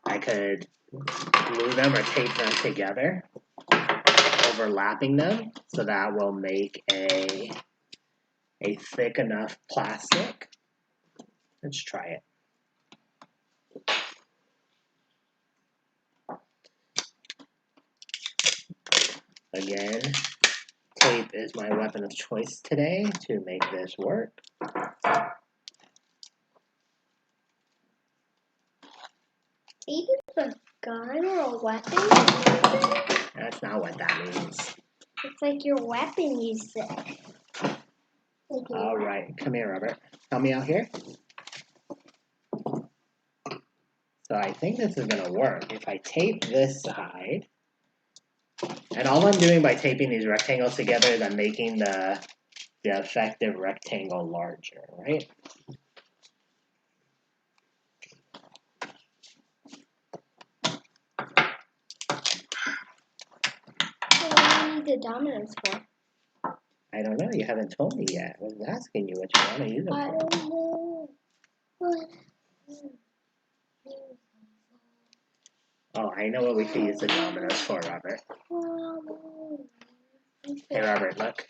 I could glue them or tape them together, overlapping them, so that will make a thick enough plastic. Let's try it. Again, tape is my weapon of choice today to make this work. Maybe it's a gun or a weapon? That's not what that means. It's like your weapon, you said. All right, come here, Robert. Help me out here. So I think this is going to work. If I tape this side, and all I'm doing by taping these rectangles together is I'm making the effective rectangle larger, right? What do you need the dominoes for? I don't know. You haven't told me yet. I was asking you what you want to use them I for. don't know. Oh, I know what we could use the dominoes for, Robert. Hey, Robert, look.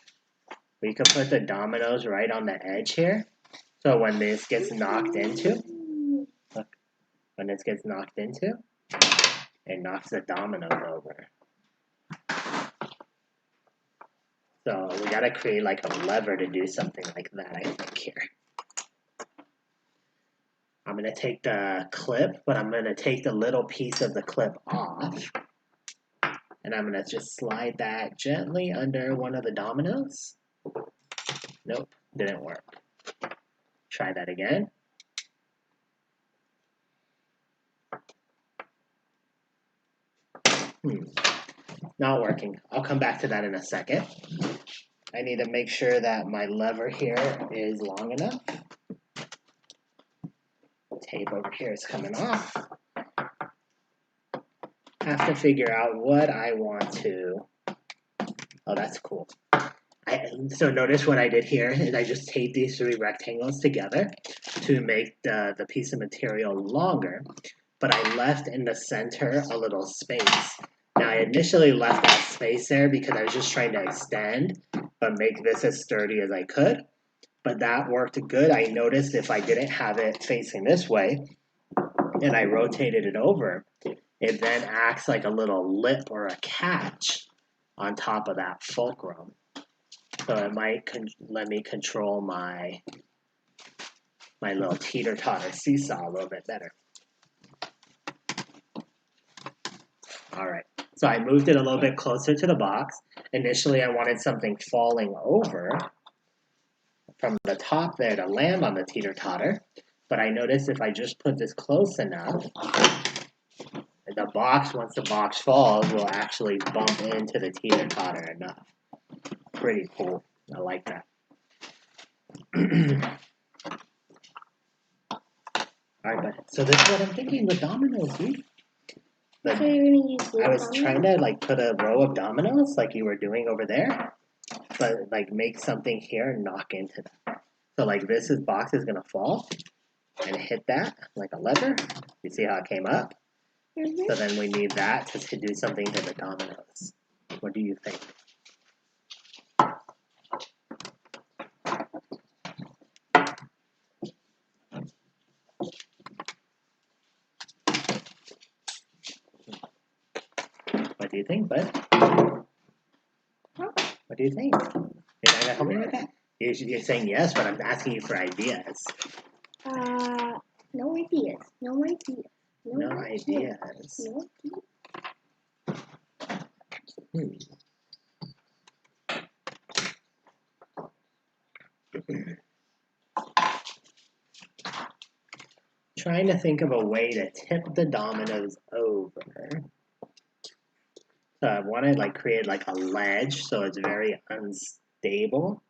We could put the dominoes right on the edge here. So when this gets knocked into, look, when this gets knocked into, it knocks the dominoes over. So we gotta create like a lever to do something like that, I think, here. I'm gonna take the clip, but I'm gonna take the little piece of the clip off. And I'm gonna just slide that gently under one of the dominoes. Nope, didn't work. Try that again. Not working. I'll come back to that in a second. I need to make sure that my lever here is long enough. Tape over here is coming off. I have to figure out what I want to. Oh, that's cool. So notice what I did here is I just taped these three rectangles together to make the piece of material longer, but I left in the center a little space. Now I initially left that space there because I was just trying to extend, but make this as sturdy as I could. But that worked good. I noticed if I didn't have it facing this way, and I rotated it over, it then acts like a little lip or a catch on top of that fulcrum. So it might let me control my little teeter-totter seesaw a little bit better. All right, so I moved it a little bit closer to the box. Initially, I wanted something falling over from the top there to land on the teeter-totter, but I noticed if I just put this close enough, the box, once the box falls, will actually bump into the teeter-totter enough. Pretty cool. I like that. All right, so this is what I'm thinking with dominoes, dude. So you're gonna use I was trying to like put a row of dominoes like you were doing over there, but like make something here and knock into that. So like this box is gonna fall and hit that like a lever. You see how it came up? Mm-hmm. So then we need that to do something to the dominoes. What do you think? do you think, bud? Huh? What do you think? You're not gonna help me with that? You're saying yes, but I'm asking you for ideas. No ideas. No ideas. No ideas. No ideas. Trying to think of a way to tip the dominoes over. So I want to like create like a ledge so it's very unstable,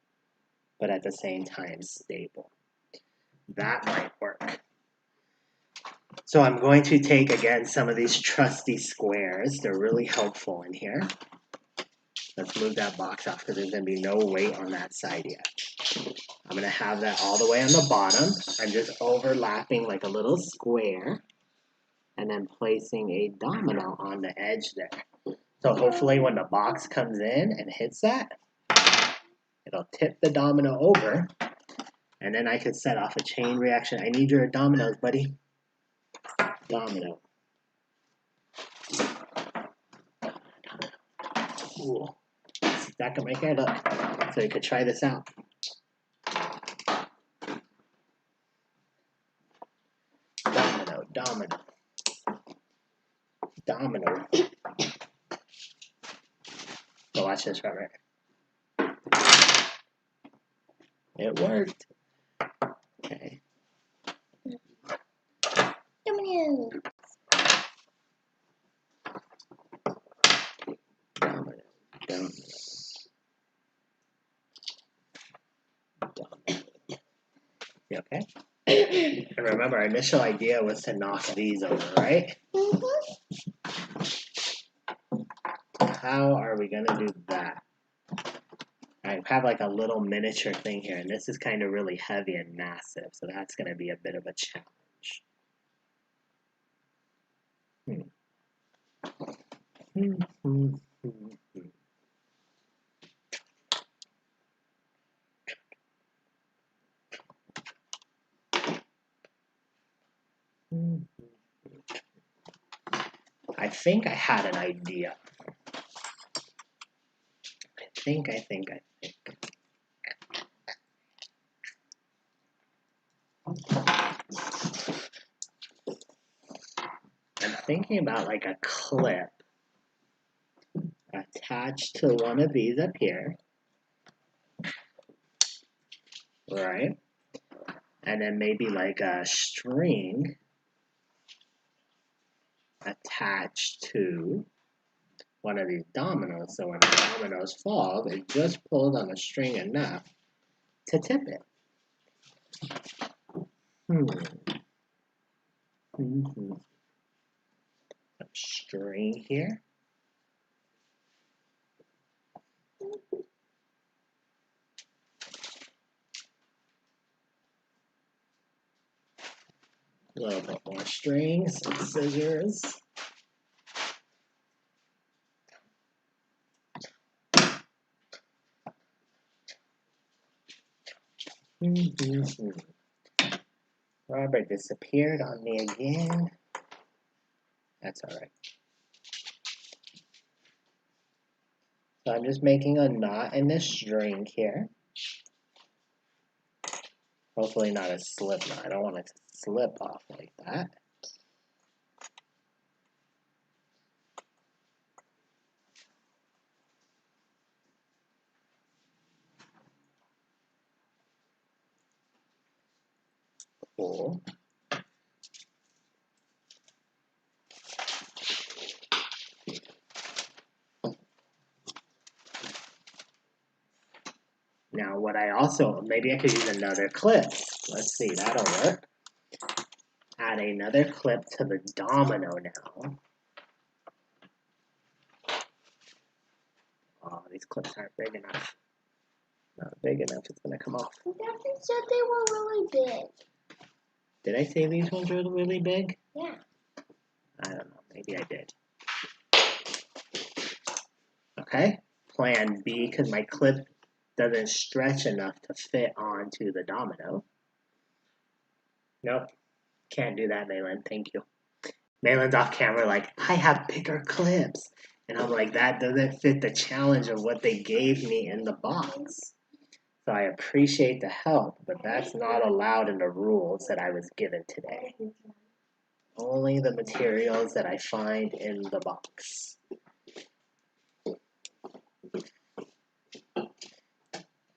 but at the same time stable. That might work. So I'm going to take again some of these trusty squares. They're really helpful in here. Let's move that box off because there's going to be no weight on that side yet. I'm going to have that all the way on the bottom. I'm just overlapping like a little square and then placing a domino on the edge there. So hopefully when the box comes in and hits that, it'll tip the domino over and then I could set off a chain reaction. I need your dominoes, buddy. Domino. Cool. Stack them right there, look. So you could try this out. Domino, domino. Domino. So watch this, Robert. It worked. Okay. Domino. Domino. Domino. Domino. You okay? And remember, our initial idea was to knock these over, right? How are we going to do that? I have like a little miniature thing here, and this is kind of really heavy and massive, so that's going to be a bit of a challenge. I think I had an idea. I think. I'm thinking about like a clip attached to one of these up here. Right? And then maybe like a string attached to one of these dominoes. So when the dominoes fall, it just pulls on the string enough to tip it. Some string here. A little bit more string, some scissors. Robert disappeared on me again. That's all right. So I'm just making a knot in this string here. Hopefully not a slip knot. I don't want it to slip off like that. Cool. Now what I also, maybe I could use another clip. Let's see, that'll work. Add another clip to the domino now. Oh, these clips aren't big enough. Not big enough, it's gonna come off. Captain said they were really big. Did I say these ones were really big? Yeah. I don't know, maybe I did. Okay, plan B, because my clip doesn't stretch enough to fit onto the domino. Nope, can't do that, Malin, thank you. Malin's off camera like, I have bigger clips. And I'm like, that doesn't fit the challenge of what they gave me in the box. So I appreciate the help, but that's not allowed in the rules that I was given today. Only the materials that I find in the box.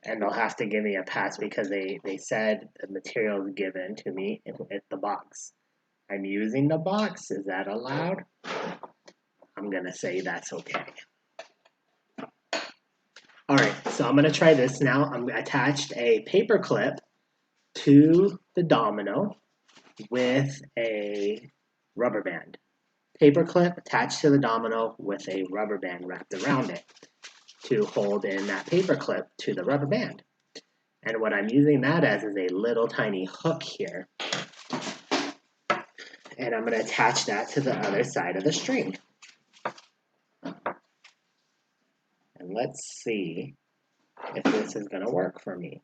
And they'll have to give me a pass because they said the materials given to me in the box. I'm using the box. Is that allowed? I'm going to say that's okay. All right, so I'm going to try this now. I'm attached a paper clip to the domino with a rubber band. Paper clip attached to the domino with a rubber band wrapped around it to hold in that paper clip to the rubber band. And what I'm using that as is a little tiny hook here. And I'm going to attach that to the other side of the string. And let's see if this is going to work for me.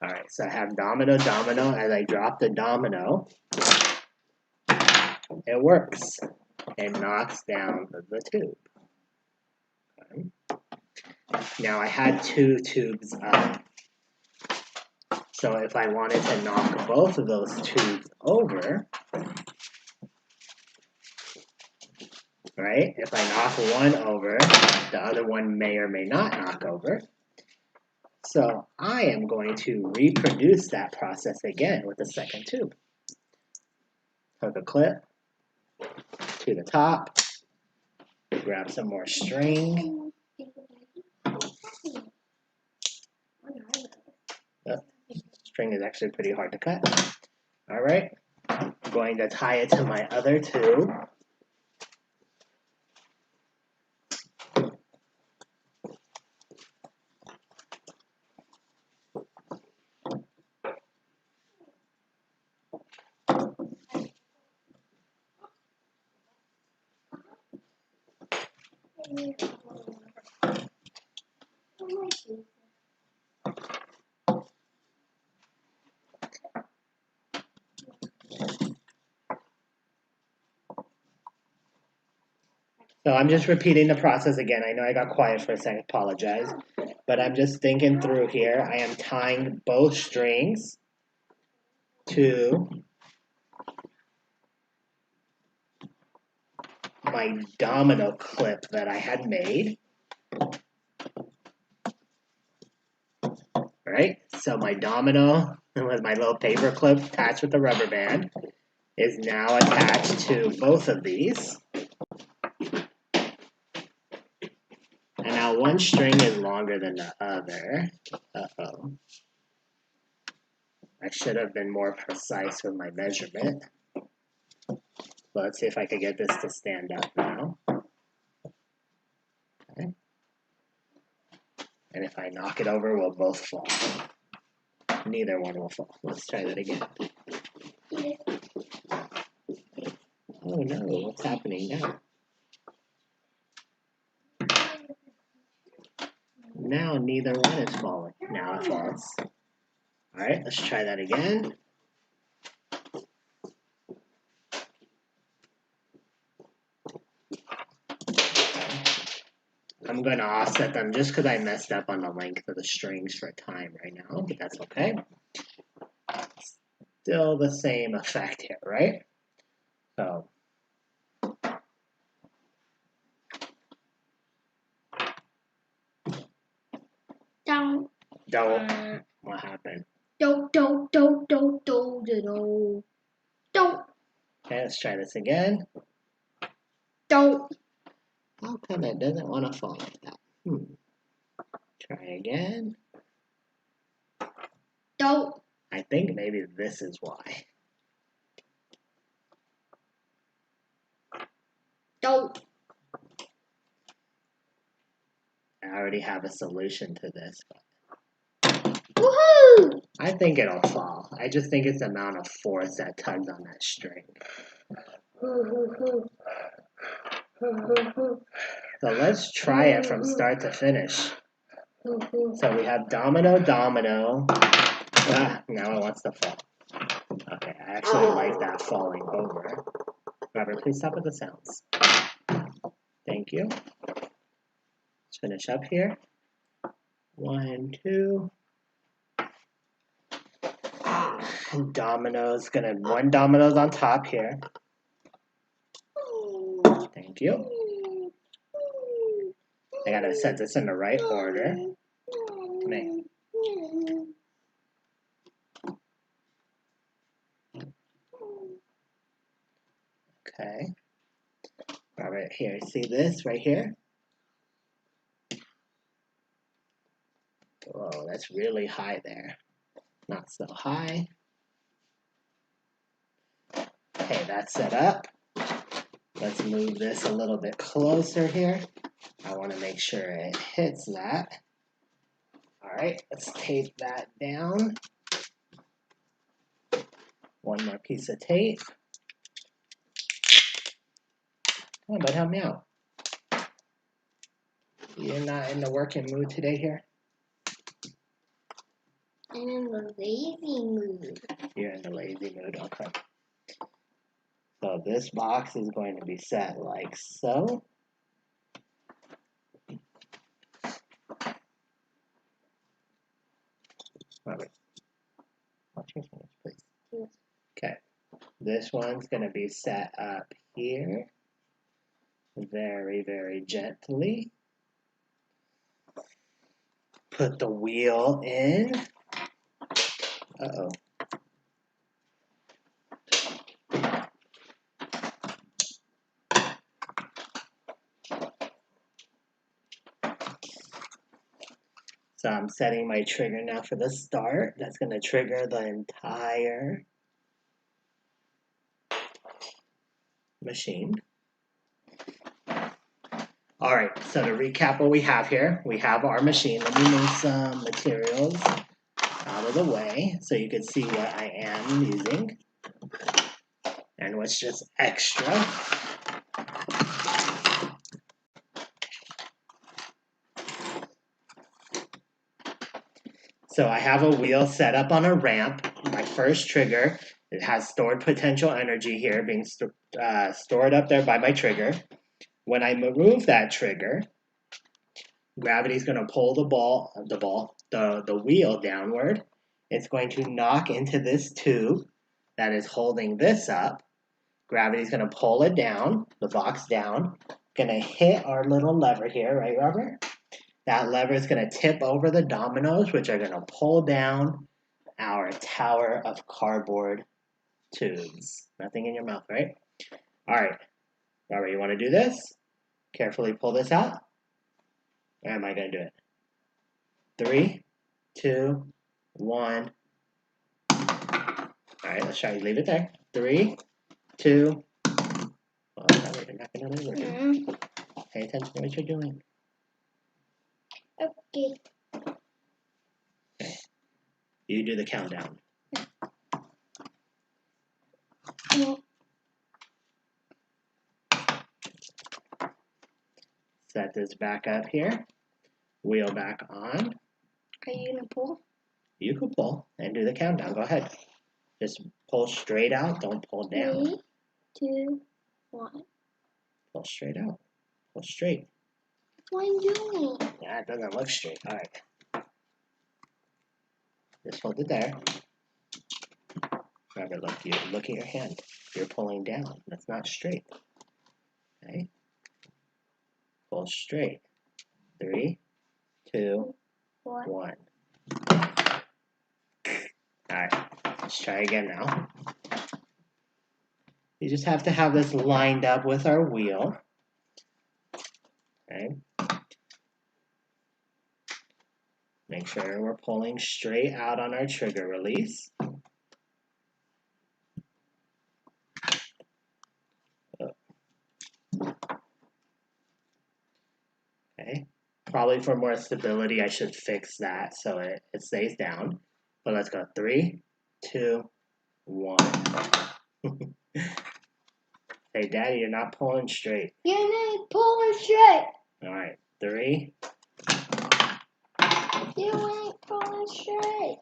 Alright, so I have domino, domino. As I drop the domino, it works. It knocks down the tube. Okay. Now I had 2 tubes up. So if I wanted to knock both of those tubes over, right? If I knock one over, the other one may or may not knock over. So I am going to reproduce that process again with the second tube. Hook a clip to the top, grab some more string. String is actually pretty hard to cut. All right, I'm going to tie it to my other tube. So I'm just repeating the process again. I know I got quiet for a second, apologize. But I'm just thinking through here. I am tying both strings to my domino clip that I had made. Right? So my domino with my little paper clip attached with the rubber band is now attached to both of these. And now one string is longer than the other. Uh-oh. I should have been more precise with my measurement. But let's see if I could get this to stand up now. Okay. And if I knock it over, we'll both fall. Neither one will fall. Let's try that again. Oh no, what's happening now? Now neither one is falling. Now it falls. Alright, let's try that again. I'm going to offset them just because I messed up on the length of the strings for time right now, but that's okay. Still the same effect here, right? So, Don't. What happened? Don't. Okay, let's try this again. Don't. How come it doesn't want to fall like that? Try again. Don't. I think maybe this is why. Don't. I already have a solution to this, but Woohoo! I think it'll fall. I just think it's the amount of force that tugs on that string. So let's try it from start to finish. So we have domino, domino. Ah, now it wants to fall. Okay, I actually like that falling over. Robert, please stop with the sounds. Thank you. Let's finish up here. 1, 2. Domino's gonna, 1 domino's on top here. Thank you. I gotta set this in the right order. Come here. Okay. Robert, here, see this right here? Whoa, that's really high there. Not so high. Okay, that's set up. Let's move this a little bit closer here. I want to make sure it hits that. All right, let's tape that down. 1 more piece of tape. Come on, bud, help me out. You're not in the working mood today here? I'm in the lazy mood. You're in the lazy mood, okay. So this box is going to be set like so. Robert, watch your fingers, please. Yes. Okay, this one's going to be set up here. Very, very gently. Put the wheel in. Uh-oh. So I'm setting my trigger now for the start. That's going to trigger the entire machine. All right, so to recap what we have here, we have our machine. Let me move some materials out of the way so you can see what I am using and what's just extra. So I have a wheel set up on a ramp. My first trigger, it has stored potential energy here being stored up there by my trigger. When I remove that trigger, gravity is going to pull the wheel downward. It's going to knock into this tube that is holding this up. Gravity is going to pull it down, the box down. Going to hit our little lever here, right, Robert? That lever is going to tip over the dominoes, which are going to pull down our tower of cardboard tubes. Nothing in your mouth, right? All right. Robert, you want to do this? Carefully pull this out. Or am I going to do it? 3, 2, 1. All right, let's try to leave it there. 3, 2. Oh, you're not going to leave it. Pay attention to what you're doing. Okay. Okay. You do the countdown. Set this back up here. Wheel back on. Are you gonna pull? You can pull and do the countdown. Go ahead. Just pull straight out. Don't pull down. 3, 2, 1. Pull straight out. Pull straight. What are you doing? Yeah, it doesn't look straight. All right. Just hold it there. Remember, look at your hand. You're pulling down. That's not straight. Okay. Pull straight. 3, 2, 1. All right. Let's try again now. You just have to have this lined up with our wheel. Okay. Make sure we're pulling straight out on our trigger release. Okay. Probably for more stability, I should fix that so it stays down. But let's go. 3, 2, 1. Hey, Daddy, you're not pulling straight. You're not pulling straight. All right. 3. You ain't falling straight.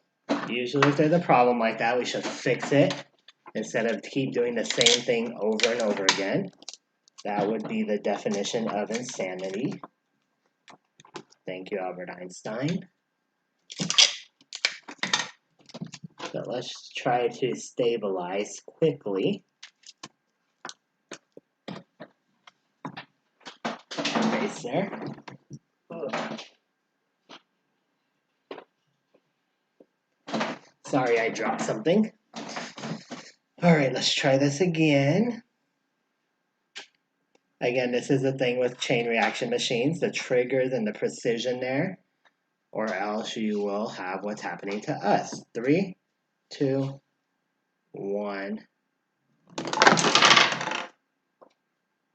Usually if there's a problem like that, we should fix it instead of keep doing the same thing over and over again. That would be the definition of insanity. Thank you, Albert Einstein. So let's try to stabilize quickly. Eraser. Sorry, I dropped something. All right, let's try this again. Again, this is the thing with chain reaction machines, the triggers and the precision there, or else you will have what's happening to us. 3, 2, 1.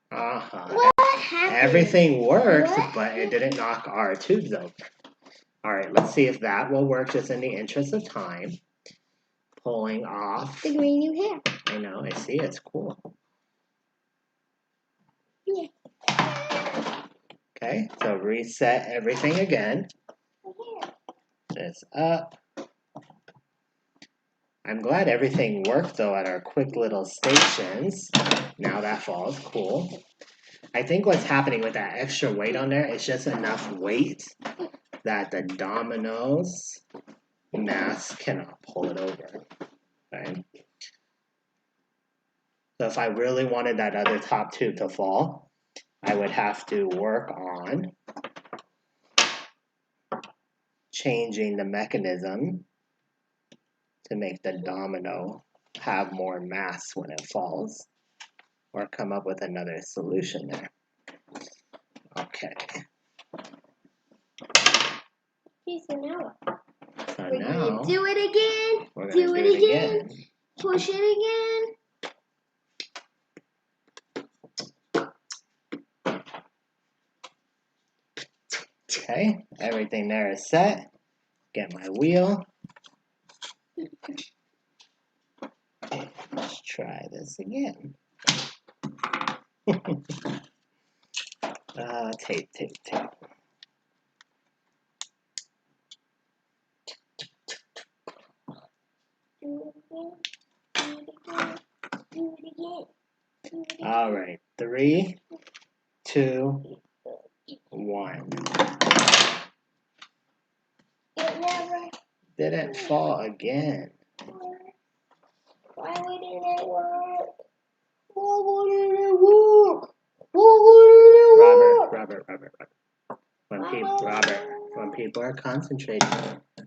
What happened? Everything worked, but it didn't knock our tubes over. All right, let's see if that will work just in the interest of time. Pulling off. The green you hair. I know, I see, it's cool. Yeah. Okay, so reset everything again. This up. I'm glad everything worked though at our quick little stations. Now that falls, cool. I think what's happening with that extra weight on there is just enough weight that the dominoes mass cannot pull it over. Okay. So if I really wanted that other top tube to fall, I would have to work on changing the mechanism to make the domino have more mass when it falls, or come up with another solution there. Okay. Okay, so now So we're now gonna do it again. we're Do gonna it again. Push it again. Okay, everything there is set. Get my wheel. Let's try this again. Tape, tape, tape. Do it again. Do it again. Do it again. All right, 3, 2, 1. It never Didn't fall again. worked. Why wouldn't it work? Why wouldn't it work? Why wouldn't it work? Robert. When people are concentrating,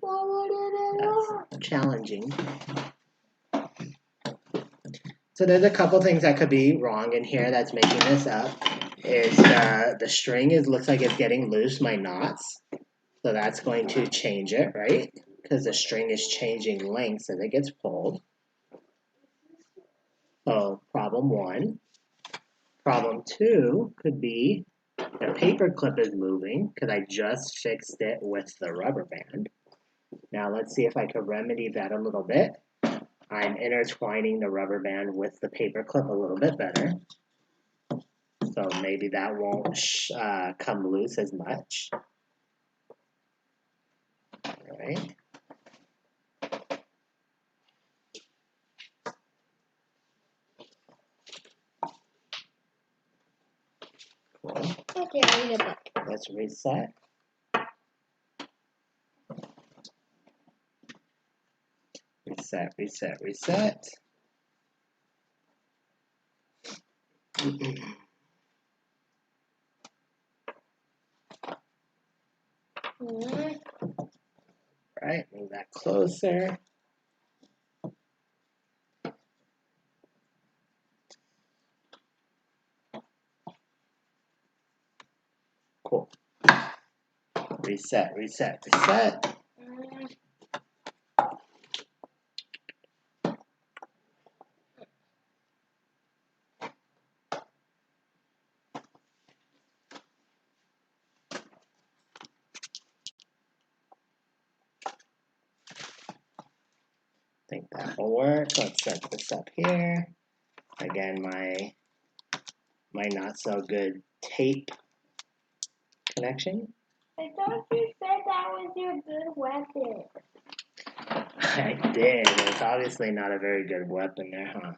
Why wouldn't it work? that's challenging. So there's a couple things that could be wrong in here that's making this up. Is the string looks like it's getting loose, my knots. So that's going to change it, right? Because the string is changing length as it gets pulled. So problem 1. Problem 2 could be the paper clip is moving because I just fixed it with the rubber band. Now let's see if I can remedy that a little bit. I'm intertwining the rubber band with the paper clip a little bit better. So maybe that won't come loose as much. All right. Cool. Okay, I need a book. Let's reset. Reset. Right, move that closer. Cool. Reset. I think that will work. Let's set this up here. Again, my not so good tape connection. I thought you said that was your good weapon. I did. It's obviously not a very good weapon there, huh?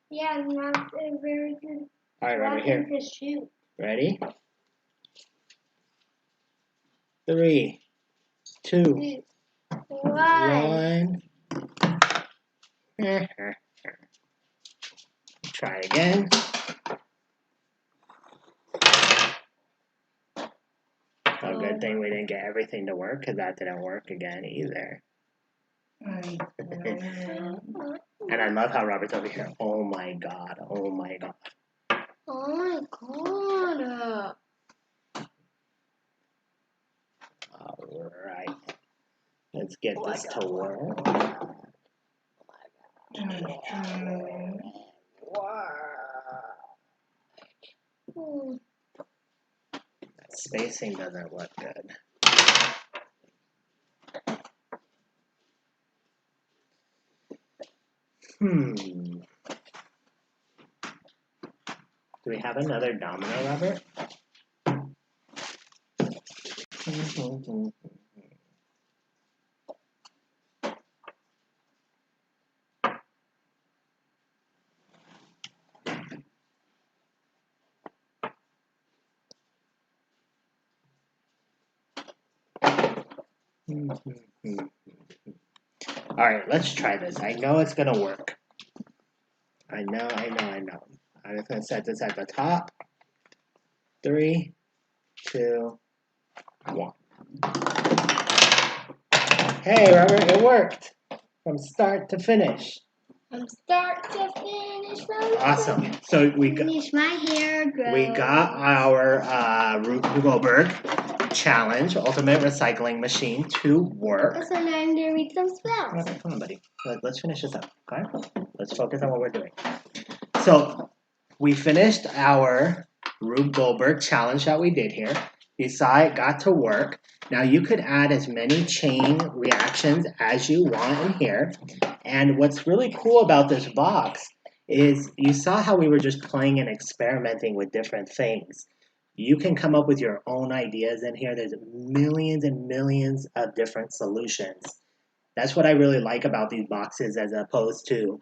Yeah, not a very good All right, Robert, here. weapon to shoot. Ready? 3, 2, 1. Try again. Oh, good thing we didn't get everything to work because that didn't work again either. And I love how Robert's over here. Oh my god. Oh my god. Oh my god. Alright. Let's get this to work. Spacing doesn't look good. Do we have another domino, Robert? Alright, let's try this. I know it's gonna work. I know. I'm just gonna set this at the top. 3, 2, 1. Hey, Robert, it worked from start to finish. From start to finish. Awesome. So we got my hair our Rube Goldberg challenge, Ultimate Recycling Machine, to work. So now I'm gonna read some spells. Okay, come on, buddy. Let's finish this up. Okay, let's focus on what we're doing. So we finished our Rube Goldberg challenge that we did here. You saw it got to work. Now you could add as many chain reactions as you want in here. And what's really cool about this box is you saw how we were just playing and experimenting with different things. You can come up with your own ideas in here. There's millions and millions of different solutions. That's what I really like about these boxes as opposed to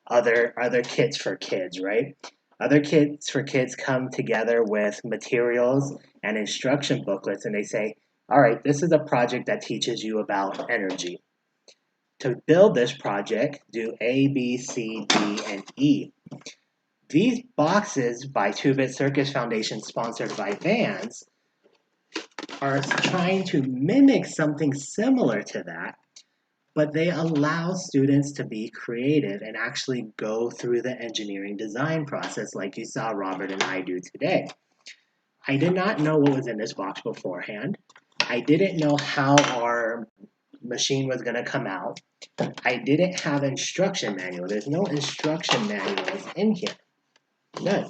other kits for kids, right? Other kits for kids come together with materials and instruction booklets and they say, all right, this is a project that teaches you about energy. To build this project, do A, B, C, D, and E. These boxes by 2-Bit Circus Foundation, sponsored by Vans, are trying to mimic something similar to that, but they allow students to be creative and actually go through the engineering design process like you saw Robert and I do today. I did not know what was in this box beforehand. I didn't know how our machine was going to come out. I didn't have instruction manual. There's no instruction manuals in here. None,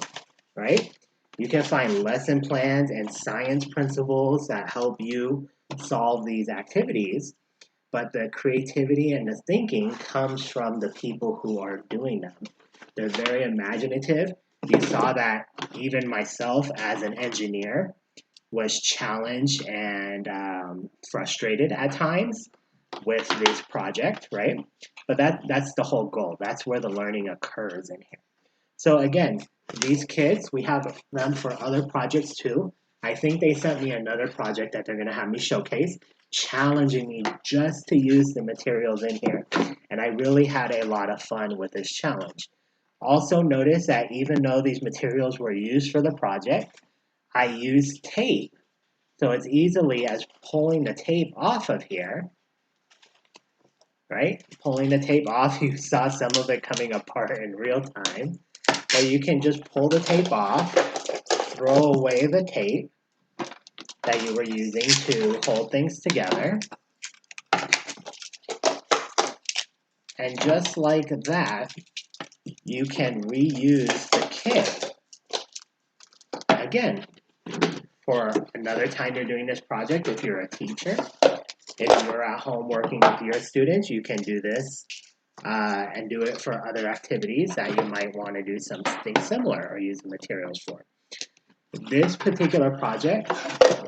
right? You can find lesson plans and science principles that help you solve these activities, but the creativity and the thinking comes from the people who are doing them. They're very imaginative. You saw that even myself as an engineer was challenged and frustrated at times with this project, right? But that's the whole goal. That's where the learning occurs in here. So again, these kids, we have them for other projects too. I think they sent me another project that they're going to have me showcase, challenging me just to use the materials in here. And I really had a lot of fun with this challenge. Also notice that even though these materials were used for the project, I used tape. So it's easily as pulling the tape off of here, right? Pulling the tape off, you saw some of it coming apart in real time. But you can just pull the tape off, throw away the tape that you were using to hold things together. And just like that, you can reuse the kit. Again, for another time you're doing this project, if you're a teacher, if you're at home working with your students, you can do this and do it for other activities that you might want to do something similar or use the materials for. This particular project,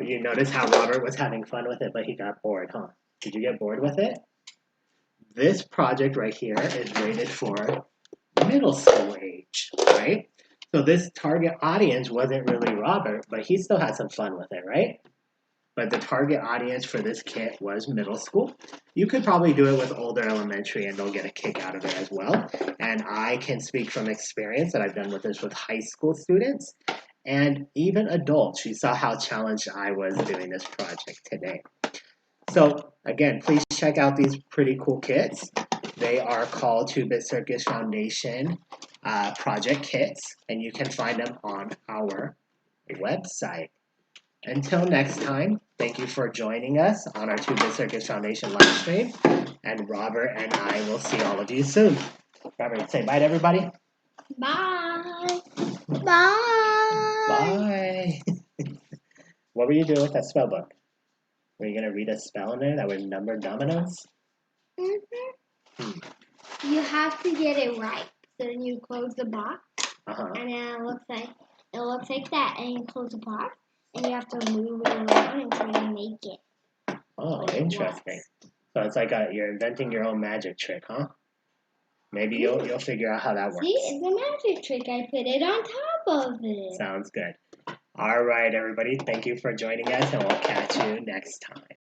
you notice how Robert was having fun with it, but he got bored, huh? Did you get bored with it? This project right here is rated for middle school age, right? So this target audience wasn't really Robert, but he still had some fun with it, right? But the target audience for this kit was middle school. You could probably do it with older elementary and they'll get a kick out of it as well. And I can speak from experience that I've done with this with high school students and even adults. You saw how challenged I was doing this project today. So again, please check out these pretty cool kits. They are called 2-Bit Circus Foundation project kits, and you can find them on our website. Until next time, thank you for joining us on our 2-Bit Circus Foundation live stream, and Robert and I will see all of you soon. Robert, say bye to everybody. Bye. Bye. Bye. What were you doing with that spell book? Were you going to read a spell in there that would number dominoes? Mm-hmm. You have to get it right. So then you close the box, Uh-huh. and then it looks like that. And you close the box, and you have to move it around until you make it. Oh, interesting. So it's like you're inventing your own magic trick, huh? Maybe you'll figure out how that works. See, it's a magic trick. I put it on top of it. Sounds good. All right, everybody. Thank you for joining us, and we'll catch you next time.